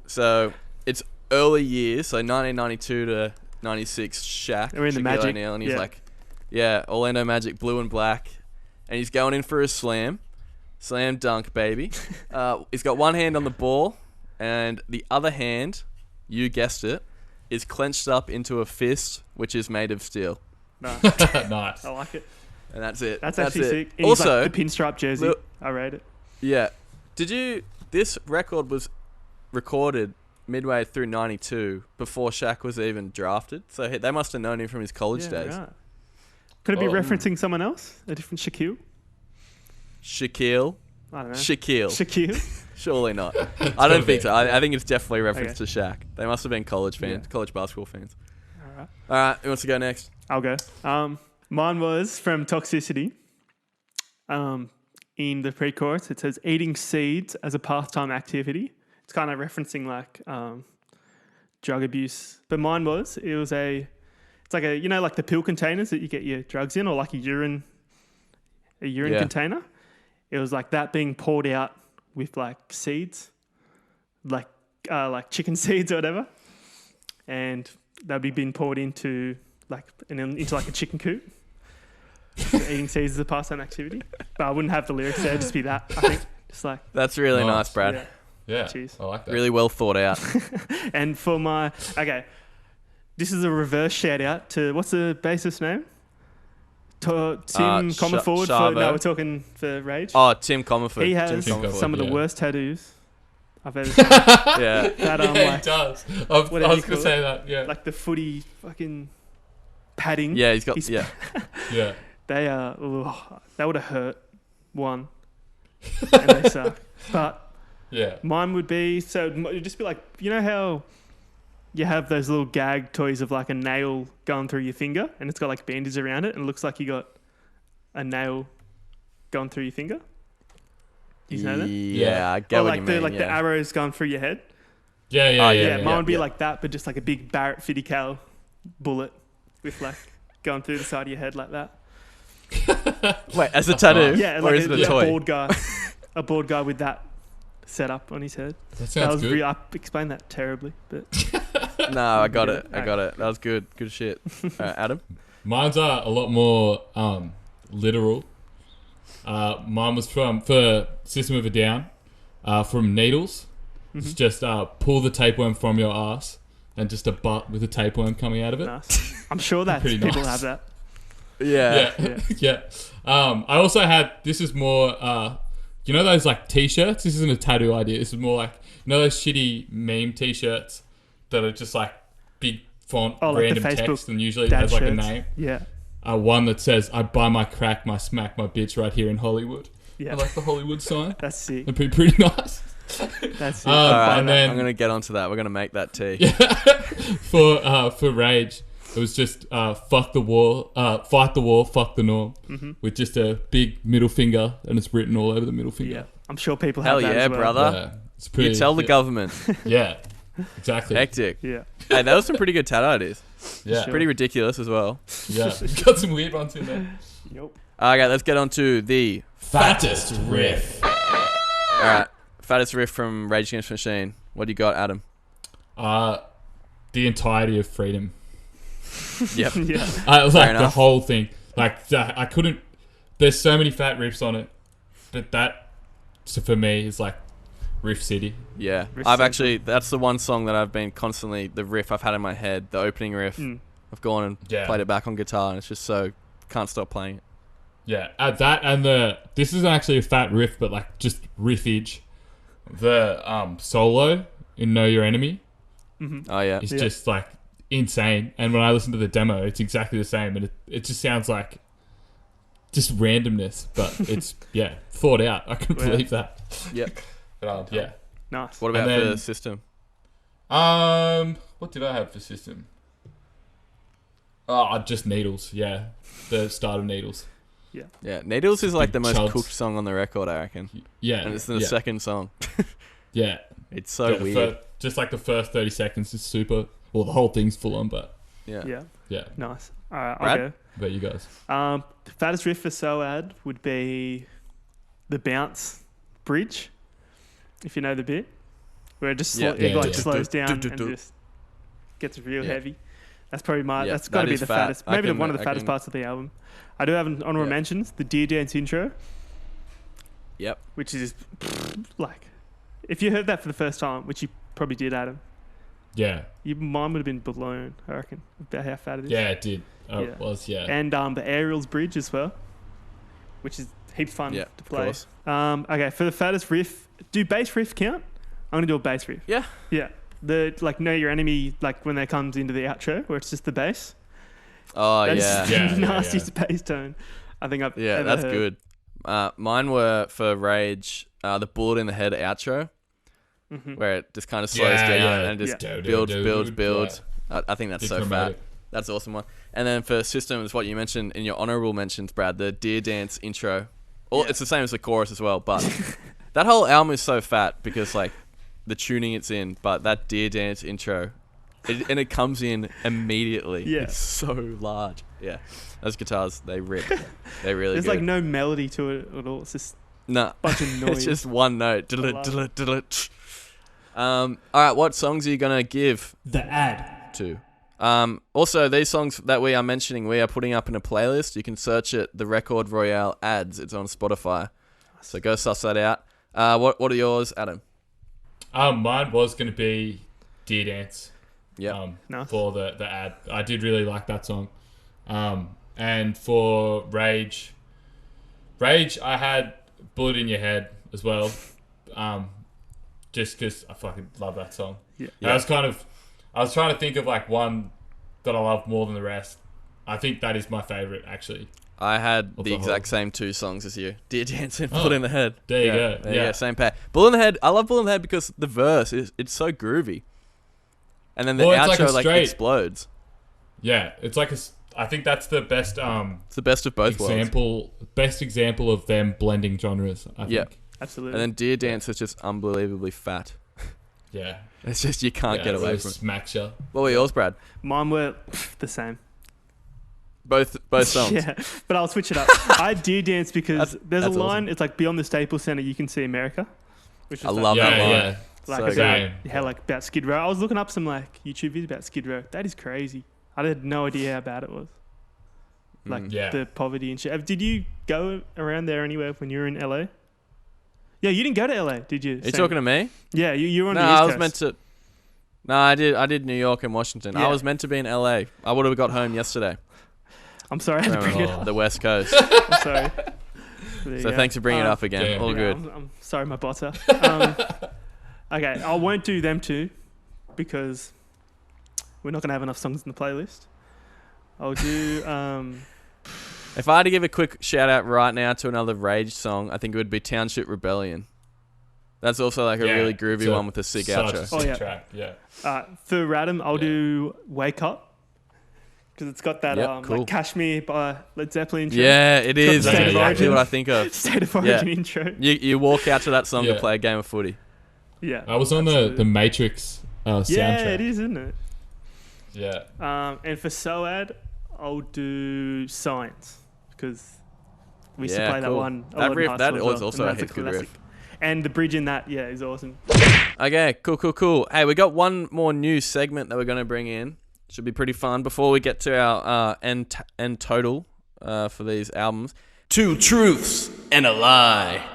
So it's early years, so 1992 to 96, Shaq. We're in the Shaquille Magic. O'Neal, and he's Orlando Magic, blue and black. And he's going in for a slam dunk, baby. He's got one hand on the ball, and the other hand, you guessed it, is clenched up into a fist, which is made of steel. Nice. Nice. I like it. And that's it. That's actually it. sick. And Also, like the pinstripe jersey. I rate it. Yeah. This record was recorded midway through 92 before Shaq was even drafted. So they must have known him from his college days. Right. Could it be referencing someone else? A different Shaquille? Shaquille? I don't know. Shaquille? Surely not. I don't think so. I think it's definitely a reference to Shaq. They must have been college fans, college basketball fans. All right. Who wants to go next? I'll go. Mine was from Toxicity. In the pre-chorus, it says, eating seeds as a pastime activity. It's kind of referencing like drug abuse. But mine was, it's like a, you know, like the pill containers that you get your drugs in, or like a urine container. It was like that being poured out with like seeds, like chicken seeds or whatever. And they'd be being poured into like a chicken coop. So eating seeds is a pastime activity. But I wouldn't have the lyrics there, it'd just be that, I think. Just like that's really nice, Brad. Yeah. Cheers. I like that. Really well thought out. And for this is a reverse shout out to, what's the bassist name? Tim Comerford. We're talking for Rage. Oh, Tim Comerford. He has some of the worst tattoos I've ever seen. Yeah. That he does. I was going to say that, yeah. Like the footy fucking padding. Yeah, he's got, yeah. They that would have hurt one. And they suck. But mine would be, so it'd just be like, you know how you have those little gag toys of like a nail going through your finger and it's got like bandages around it and it looks like you got a nail going through your finger? Do you know that? Yeah, I get what you mean. The arrows going through your head? Yeah. Mine would be like that, but just like a big Barrett 50 cal bullet with like going through the side of your head like that. Wait, as a tattoo? Yeah, or like is it a toy? A bald guy with that set up on his head. That sounds good. I explained that terribly, but no, I got it. That was good. Good shit. Adam? Mine's are a lot more literal. Mine was for System of a Down, from Needles. It's just pull the tapeworm from your ass and just a butt with a tapeworm coming out of it. Nice. I'm sure that people have that. Yeah. I also had, this is more, you know those like t-shirts? This isn't a tattoo idea. This is more like, you know those shitty meme t-shirts that are just like big font, random like text, and usually it has like a name? Yeah. One that says, I buy my crack, my smack, my bitch right here in Hollywood. Yeah. I like the Hollywood sign. That's sick. It'd be pretty nice. That's sick. All right, and then I'm gonna get onto that. We're gonna make that tea. for Rage, it was just fuck the war, fight the war, fuck the norm, with just a big middle finger, and it's written all over the middle finger. Yeah. I'm sure people Hell have that yeah, as well. brother. Yeah, it's pretty. You tell the government. Yeah, exactly. Hectic. Yeah. Hey, that was some pretty good tat ideas. Yeah, Pretty ridiculous as well. yeah. Got some weird ones in there. Yep. Okay, let's get on to the Fattest riff. all right fattest riff from Rage Against the Machine. What do you got, Adam? The entirety of Freedom. Yep. Yeah. It was like the enough. whole thing. Like I couldn't. There's so many fat riffs on it, but that, so for me, is like Riff City. Yeah, Riff I've Central. actually, that's the one song that I've been constantly, the riff I've had in my head, the opening riff. I've gone and Yeah. played it back on guitar, and it's just so, can't stop playing it. Yeah, that and this isn't actually a fat riff, but like just riffage. The solo in Know Your Enemy Oh yeah, is just like insane. And when I listen to the demo, it's exactly the same, and it just sounds like just randomness, but it's thought out. I couldn't Yeah. believe that. yep. But yeah. Nice. What about And for then- the system? What did I have for system? Oh, just Needles. Yeah, the start of Needles. Yeah, Needles is like the Big most chuds. cooked song on the record, I reckon, Yeah, and it's the yeah, second song. yeah. It's so Yeah, the weird. just like the first 30 seconds is super. Well, the whole thing's full on, but Yeah. Yeah. Nice. All right, Brad? I'll but you guys. go. The fattest riff for Soad would be the bounce bridge, if you know the bit, where it just Yeah. it like Yeah. slows down Do. and just gets real Yeah. heavy. That's probably my. Yeah, That's got to that be is the fat. fattest. I Maybe can- one of the I fattest can- parts of the album. I do have an honorable Yeah. mentions. The Deer Dance intro, Yep. which is like, if you heard that for the first time, which you probably did, Adam, Yeah, your mind would have been blown, I reckon, about how fat it is. yeah, it did. Yeah. It was, yeah. And the Aerials Bridge as well, which is heaps fun Yeah, to of play. course. Okay, for the fattest riff, do bass riff count? I'm gonna do a bass riff. Yeah. Yeah. The like Know Your Enemy, like when they comes into the outro where it's just the bass. Oh That is yeah. the Yeah, yeah, nastiest bass tone I think I've Yeah, ever that's heard. good. Mine were for Rage, the Bullet in the Head outro, where it just kind of slows Yeah, down yeah. and just Yeah. builds. I think that's Big so chromatic. fat. That's an awesome one. And then for System is what you mentioned in your honorable mentions, Brad, the Deer Dance intro. Yeah. It's the same as the chorus as well, but that whole album is so fat because like the tuning it's in, but that Deer Dance intro, it comes in immediately. Yeah. It's so large. Yeah. Those guitars, they rip. They're really There's good. like no melody to it at all. It's just Nah. a bunch of noise. It's just one note. love All right, what songs are you gonna give The ad. to? Also, these songs that we are mentioning, we are putting up in a playlist. You can search it, the Record Royale ads. It's on Spotify, so go suss that out. What are yours, Adam? Mine was going to be Deer Dance. Yeah. Nice. For the ad. I did really like that song. And for Rage, I had Bullet in Your Head as well. Just because I fucking love that song. Yeah. And I was trying to think of like one that I love more than the rest. I think that is my favorite, actually. I had Of the the exact whole. same two songs as you. Dear Dance and Oh, Bullet in the Head. there you Yeah, go. there you Yeah. go, same pair. Bullet in the Head. I love Bullet in the Head because the verse it's so groovy, and then the Well, it's outro like a straight- explodes. Yeah, it's like I think that's the best It's the best of both worlds. best example of them blending genres. I think. Yeah. Absolutely. And then Dear Dance is just unbelievably fat. Yeah. It's just you can't Yeah, get it away really from it. smacks you. What were yours, Brad? Mine were the same. Both songs. Yeah, but I'll switch it up. I had Deer Dance because there's a that's line. awesome. It's like beyond the Staples Center, you can see America. Which is I like, love that Yeah, line. yeah. like So about, good. how like about Skid Row. I was looking up some like YouTube videos about Skid Row. That is crazy. I had no idea how bad it was. Like Yeah. the poverty and shit. Did you go around there anywhere when you were in LA? Yeah, you didn't go to LA, did you? Are you talking to me? Yeah, you were on No, the East I was Coast. meant to. No, I did New York and Washington. Yeah. I was meant to be in LA. I would have got home yesterday. I'm sorry, I had to bring it up. The West Coast. I'm sorry. So thanks for bringing it up again. damn. All Yeah, good. I'm sorry, my botter. Okay, I won't do them two because we're not going to have enough songs in the playlist. I'll do If I had to give a quick shout out right now to another Rage song, I think it would be Township Rebellion. That's also like a really groovy one with a sick outro. Sick track, yeah. For Radam, I'll do Wake Up. Because it's got that like Kashmir by Led Zeppelin intro. Yeah, it is. That's exactly what I think of. State of Origin intro. You walk out to that song to play a game of footy. Yeah. I was on the Matrix soundtrack. Yeah, it is, isn't it? Yeah. And for Soad, I'll do Science. Because we used to play that one. That riff, that was also a good riff. And the bridge in that, is awesome. Okay, cool. Hey, we got one more new segment that we're going to bring in. Should be pretty fun. Before we get to our end total for these albums. 2 truths and a lie.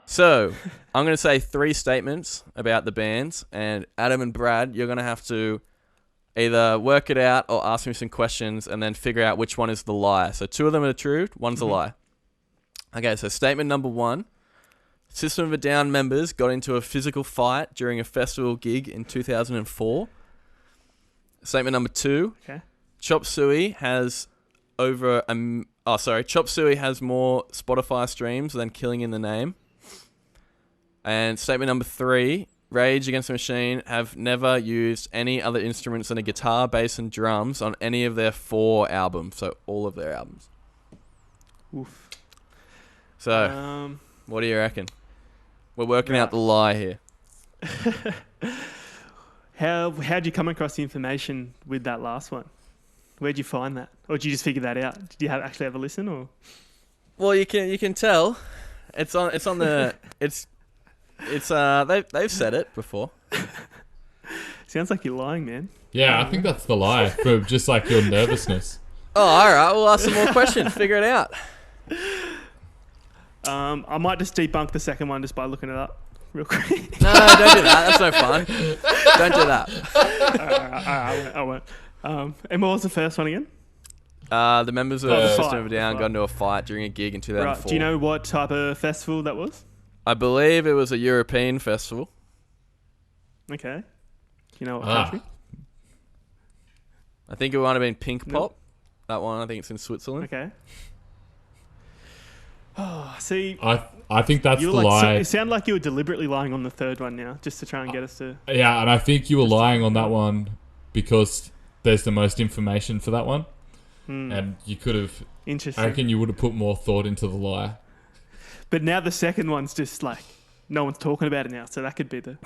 So, I'm going to say 3 statements about the bands. And Adam and Brad, you're going to have to either work it out or ask me some questions and then figure out which one is the lie. So 2 of them are true, one's a lie. Okay, so statement number 1. System of a Down members got into a physical fight during a festival gig in 2004. Statement number 2. Okay. Chop Suey has Chop Suey has more Spotify streams than Killing in the Name. And statement number 3. Rage Against the Machine have never used any other instruments than a guitar, bass, and drums on any of their 4 albums. So all of their albums. Oof. So, what do you reckon? We're working out the lie here. How'd you come across the information with that last one? Where'd you find that? Or did you just figure that out? Did you actually have a listen, or? Well, you can tell. It's on the they've said it before. Sounds like you're lying, man. Yeah, I think that's the lie for just like your nervousness. Oh, all right. We'll ask some more questions. Figure it out. I might just debunk the second one just by looking it up real quick. No, don't do that. That's no fun. Don't do that. I won't. And what was the first one again? The members of System of a Down got into a fight during a gig in 2004. Right. Do you know what type of festival that was? I believe it was a European festival. Okay. Do you know what country? I think it might have been Pink Pop. That one, I think it's in Switzerland. Okay. Oh, see. I think that's the lie. It sounded like you were deliberately lying on the third one now, just to try and get us to. Yeah, and I think you were lying on that one because there's the most information for that one. And you could have. Interesting. I reckon you would have put more thought into the lie. But now the second one's just like no one's talking about it now, so that could be the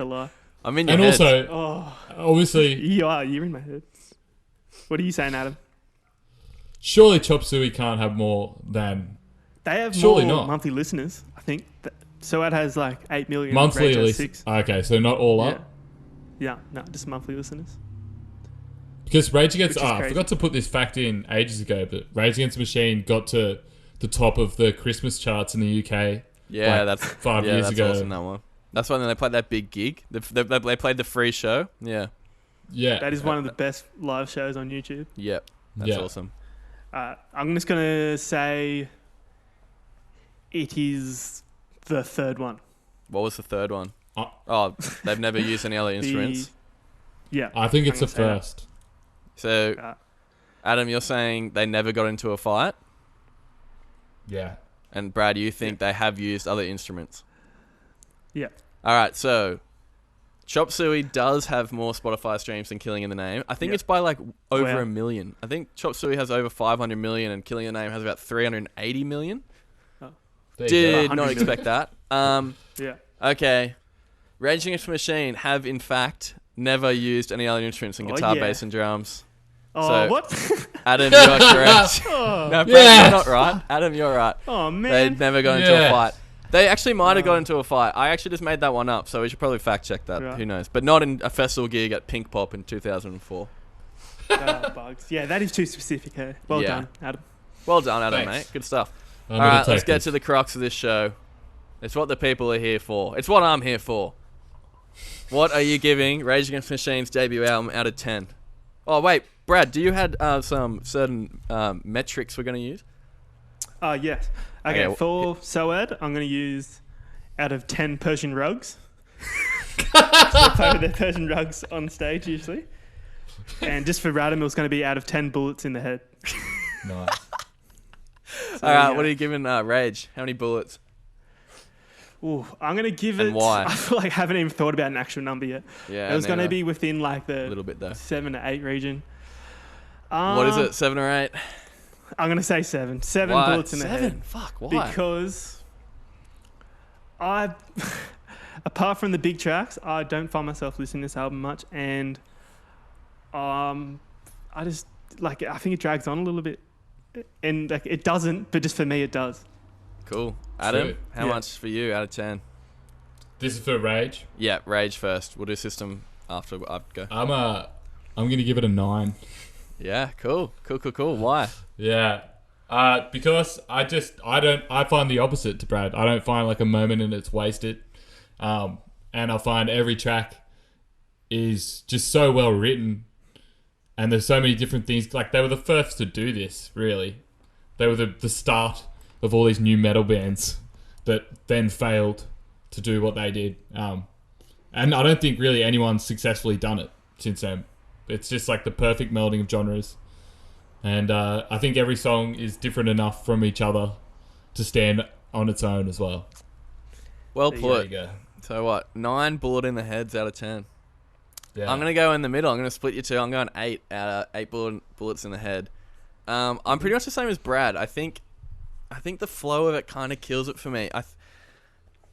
lie. I'm in your head. And also, obviously, you're in my head. What are you saying, Adam? Surely Chop Suey can't have more than. They have surely more not. monthly listeners, I think. So it has like 8 million. Monthly listeners. Okay, so not all up. Yeah, no, just monthly listeners. Because Rage Against... I forgot to put this fact in ages ago, but Rage Against the Machine got to the top of the Christmas charts in the UK. Yeah, like that's 5 years ago. Awesome, that one. That's when they played that big gig. They played the free show. Yeah. Yeah. That is one of the best live shows on YouTube. Yep. That's awesome. I'm just going to say it is the third one. What was the third one? They've never used any other instruments? Yeah. I think it's the first. So, Adam, you're saying they never got into a fight? Yeah. And Brad, you think they have used other instruments? Yeah. All right, so Chop Suey does have more Spotify streams than Killing in the Name. I think it's by like over 1 million. I think Chop Suey has over 500 million and Killing in the Name has about 380 million. Did not expect that. Yeah. Okay. Rage Against the Machine have, in fact, never used any other instruments than guitar, bass, and drums. Oh, what? Adam, you are correct. No, Brad, you're not right. Adam, you're right. Oh, man. They'd never got into a fight. They actually might have got into a fight. I actually just made that one up, so we should probably fact check that. Right. Who knows? But not in a festival gig at Pink Pop in 2004. Bugs. Yeah, that is too specific, hey? Well done, Adam. Well done, Adam, mate. Good stuff. All right, let's get to the crux of this show. It's what the people are here for. It's what I'm here for. What are you giving Rage Against the Machine's debut album out of 10? Oh, wait. Brad, do you had some certain metrics we're going to use? Yes. Okay, for Soad, I'm going to use out of 10 Persian rugs. They play with their Persian rugs on stage usually. And just for Radam, it was going to be out of 10 bullets in the head. Nice. All right, what are you giving Rage? How many bullets? Ooh, I'm gonna give And it. why? I feel like I haven't even thought about an actual number yet. Yeah, it was gonna neither. be within like the A little bit though. 7 to 8 region. What is it? 7 or 8? I'm gonna say 7. 7 Why? bullets in the head. 7? Fuck, why? Because apart from the big tracks, I don't find myself listening to this album much, and I just like I think it drags on a little bit, and like it doesn't, but just for me it does. Cool. Adam, Sweet. how much for you out of 10? This is for Rage. Yeah, Rage first. We'll do System after I go. I'm gonna give it a 9. Yeah, cool. Why? Yeah. Because I find the opposite to Brad. I don't find like a moment and it's wasted. And I find every track is just so well written, and there's so many different things. Like, they were the first to do this, really. They were the start of all these new metal bands that then failed to do what they did. And I don't think really anyone's successfully done it since then. It's just like the perfect melding of genres. And I think every song is different enough from each other to stand on its own as well. Well There put. you go. So what? 9 bullet in the heads out of 10. Yeah. I'm gonna go in the middle. I'm gonna split you two. I'm going 8 out of 8 bullets in the head. I'm pretty much the same as Brad. I think the flow of it kind of kills it for me.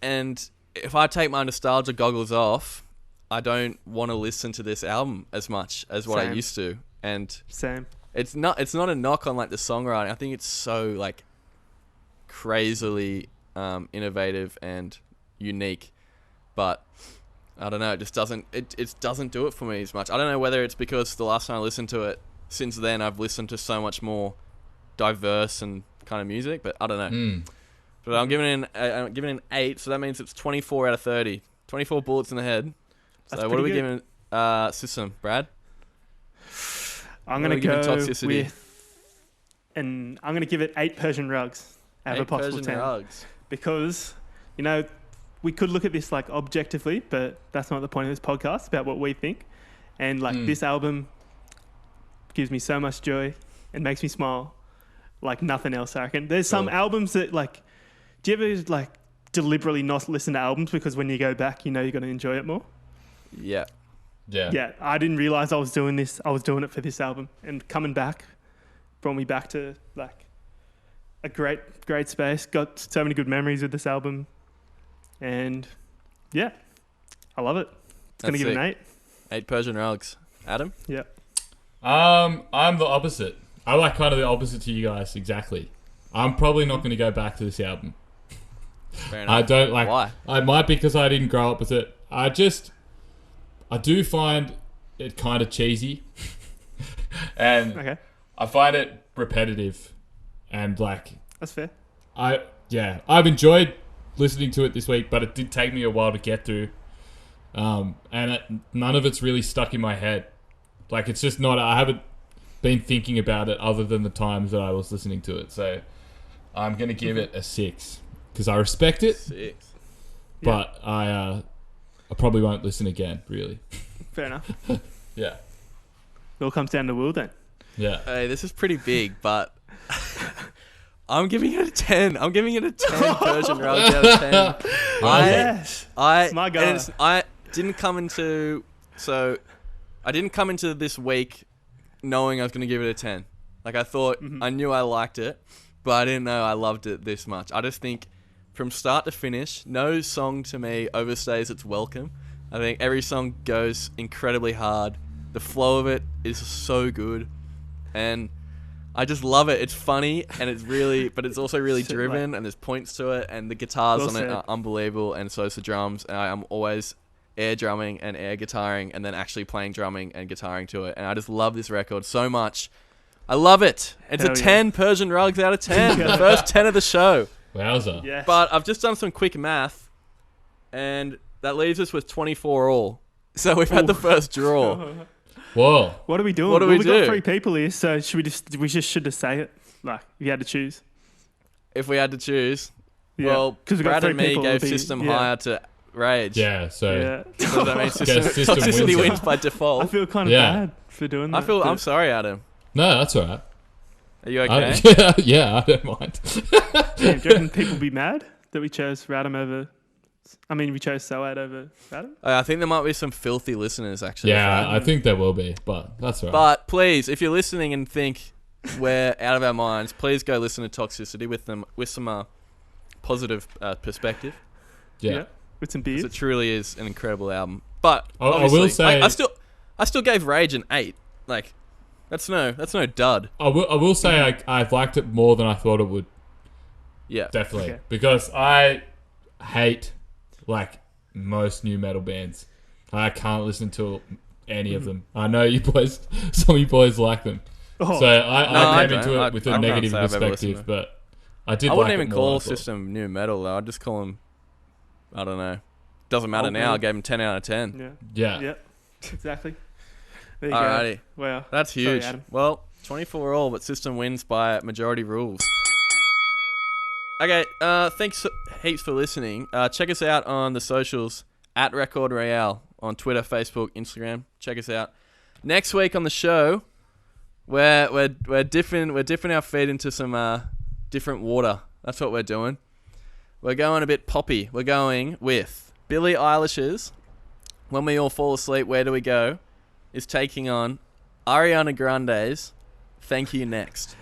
And if I take my nostalgia goggles off, I don't want to listen to this album as much as what I Same. used to. And Same. it's not a knock on like the songwriting. I think it's so like crazily innovative and unique, but I don't know. It just doesn't do it for me as much. I don't know whether it's because the last time I listened to it, since then I've listened to so much more diverse and kind of music, but I don't know. But I'm giving it an 8, so that means it's 24 out of 30. 24 bullets in the head. That's So what are we pretty giving System, Brad? I'm What gonna are we giving go Toxicity? I'm gonna give it 8 Persian rugs out of a 8 possible Persian 10 rugs. because we could look at this like objectively, but that's not the point of this podcast. It's about what we think, and like this album gives me so much joy and makes me smile like nothing else. I reckon there's some albums that like. Do you ever like deliberately not listen to albums because when you go back, you know you're gonna enjoy it more? Yeah. Yeah, I didn't realize I was doing this. I was doing it for this album, and coming back brought me back to like a great space. Got so many good memories with this album, and yeah, I love it. It's gonna That's give it an sick. 8. 8 Persian rugs. Adam? Yeah. I'm the opposite. I like kind of the opposite to you guys exactly. I'm probably not going to go back to this album. Fair enough. I don't like. Why? I might because I didn't grow up with it. I do find it kind of cheesy, and Okay, I find it repetitive, and like that's fair. I've enjoyed listening to it this week, but it did take me a while to get through, and none of it's really stuck in my head. Like, it's just not. I haven't been thinking about it other than the times that I was listening to it. So I'm gonna give it a 6 because I respect it, 6. but I probably won't listen again. Really. Fair enough. Yeah. It all comes down to Will then. Yeah. Hey, this is pretty big, but I'm giving it a 10. I'm giving it a 10 Persian rugs out of 10. Yes. I My God. and I didn't come into this week knowing I was going to give it a 10. Like, I thought, I knew I liked it, but I didn't know I loved it this much. I just think from start to finish, no song to me overstays its welcome. I think every song goes incredibly hard. The flow of it is so good, and I just love it. It's funny, and but it's also really So, driven, and there's points to it, and the guitars Well on it said. are unbelievable, and so is the drums. And I'm always air drumming and air guitaring, and then actually playing drumming and guitaring to it. And I just love this record so much. I love it. It's Hell a yeah. 10 Persian rugs out of 10. The first 10 of the show. Wowza. Yes. But I've just done some quick math, and that leaves us with 24 all. So we've had the first draw. Whoa. What are we doing? What do Well, we we've do? got 3 people here, so should just say it? Like, if you had to choose. If we had to choose, Yeah. well, 'Cause we've got Brad 3 and me people, gave it'll be- System yeah. higher to Rage. Yeah. So. Yeah. So that means System, Guess System Toxicity wins wins it. by I default. feel kind of Yeah. bad for doing that. I'm but sorry, Adam. No, that's all right. Are you okay? Yeah, I don't mind. Yeah, do you reckon people be mad that we chose Radam over? I mean, we chose Soad over Radam? I think there might be some filthy listeners, actually. Yeah, I think there will be, but that's all right. But please, if you're listening and think we're out of our minds, please go listen to Toxicity with some positive perspective. Yeah. With some 'Cause beers. it truly is an incredible album. But I will say, I still gave Rage an 8. Like, that's no dud. I will say I've liked it more than I thought it would. Yeah, Definitely. Okay. Because I hate, like, most new metal bands. I can't listen to any of them. I know some of you boys like them. Oh. So I came into don't. it with a negative perspective, but I did I like wouldn't it even more call than I thought. System new metal, though. I'd just call them, I don't know. Doesn't matter Old now. metal. I gave them 10 out of 10. Yeah. Yeah. Exactly. There you Alrighty. go. Wow. That's huge. Sorry, Adam. Well, 24 all, but System wins by majority rules. Okay, thanks heaps for listening. Check us out on the socials at Record Royale on Twitter, Facebook, Instagram. Check us out. Next week on the show, we're dipping our feet into some different water. That's what we're doing. We're going a bit poppy. We're going with Billie Eilish's When We All Fall Asleep, Where Do We Go? Is taking on Ariana Grande's Thank You Next.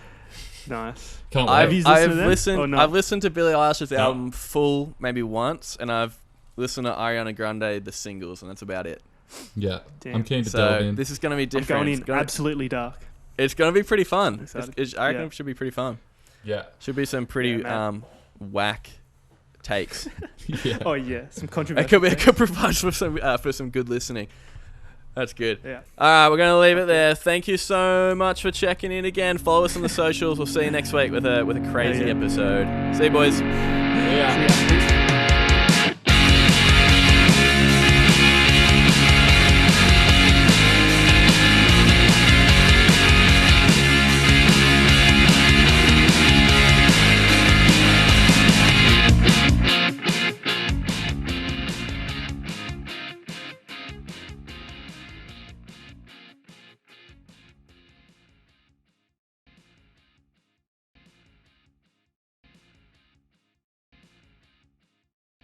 Nice. Can't wait. I've listened to Billie Eilish's album full maybe once, and I've listened to Ariana Grande the singles, and that's about it. Yeah. Damn. I'm keen to delve in. This is going to be I'm different. going in absolutely dark. It's going to be pretty fun. I reckon Yeah. it should be pretty fun. Yeah. Should be some pretty man. whack takes. Yeah. Oh yeah, some controversy. It could provide for some good listening. That's good. Yeah. All right, we're going to leave it there. Thank you so much for checking in again. Follow us on the socials. We'll see you next week with a crazy episode. See you, boys. Yeah. See ya.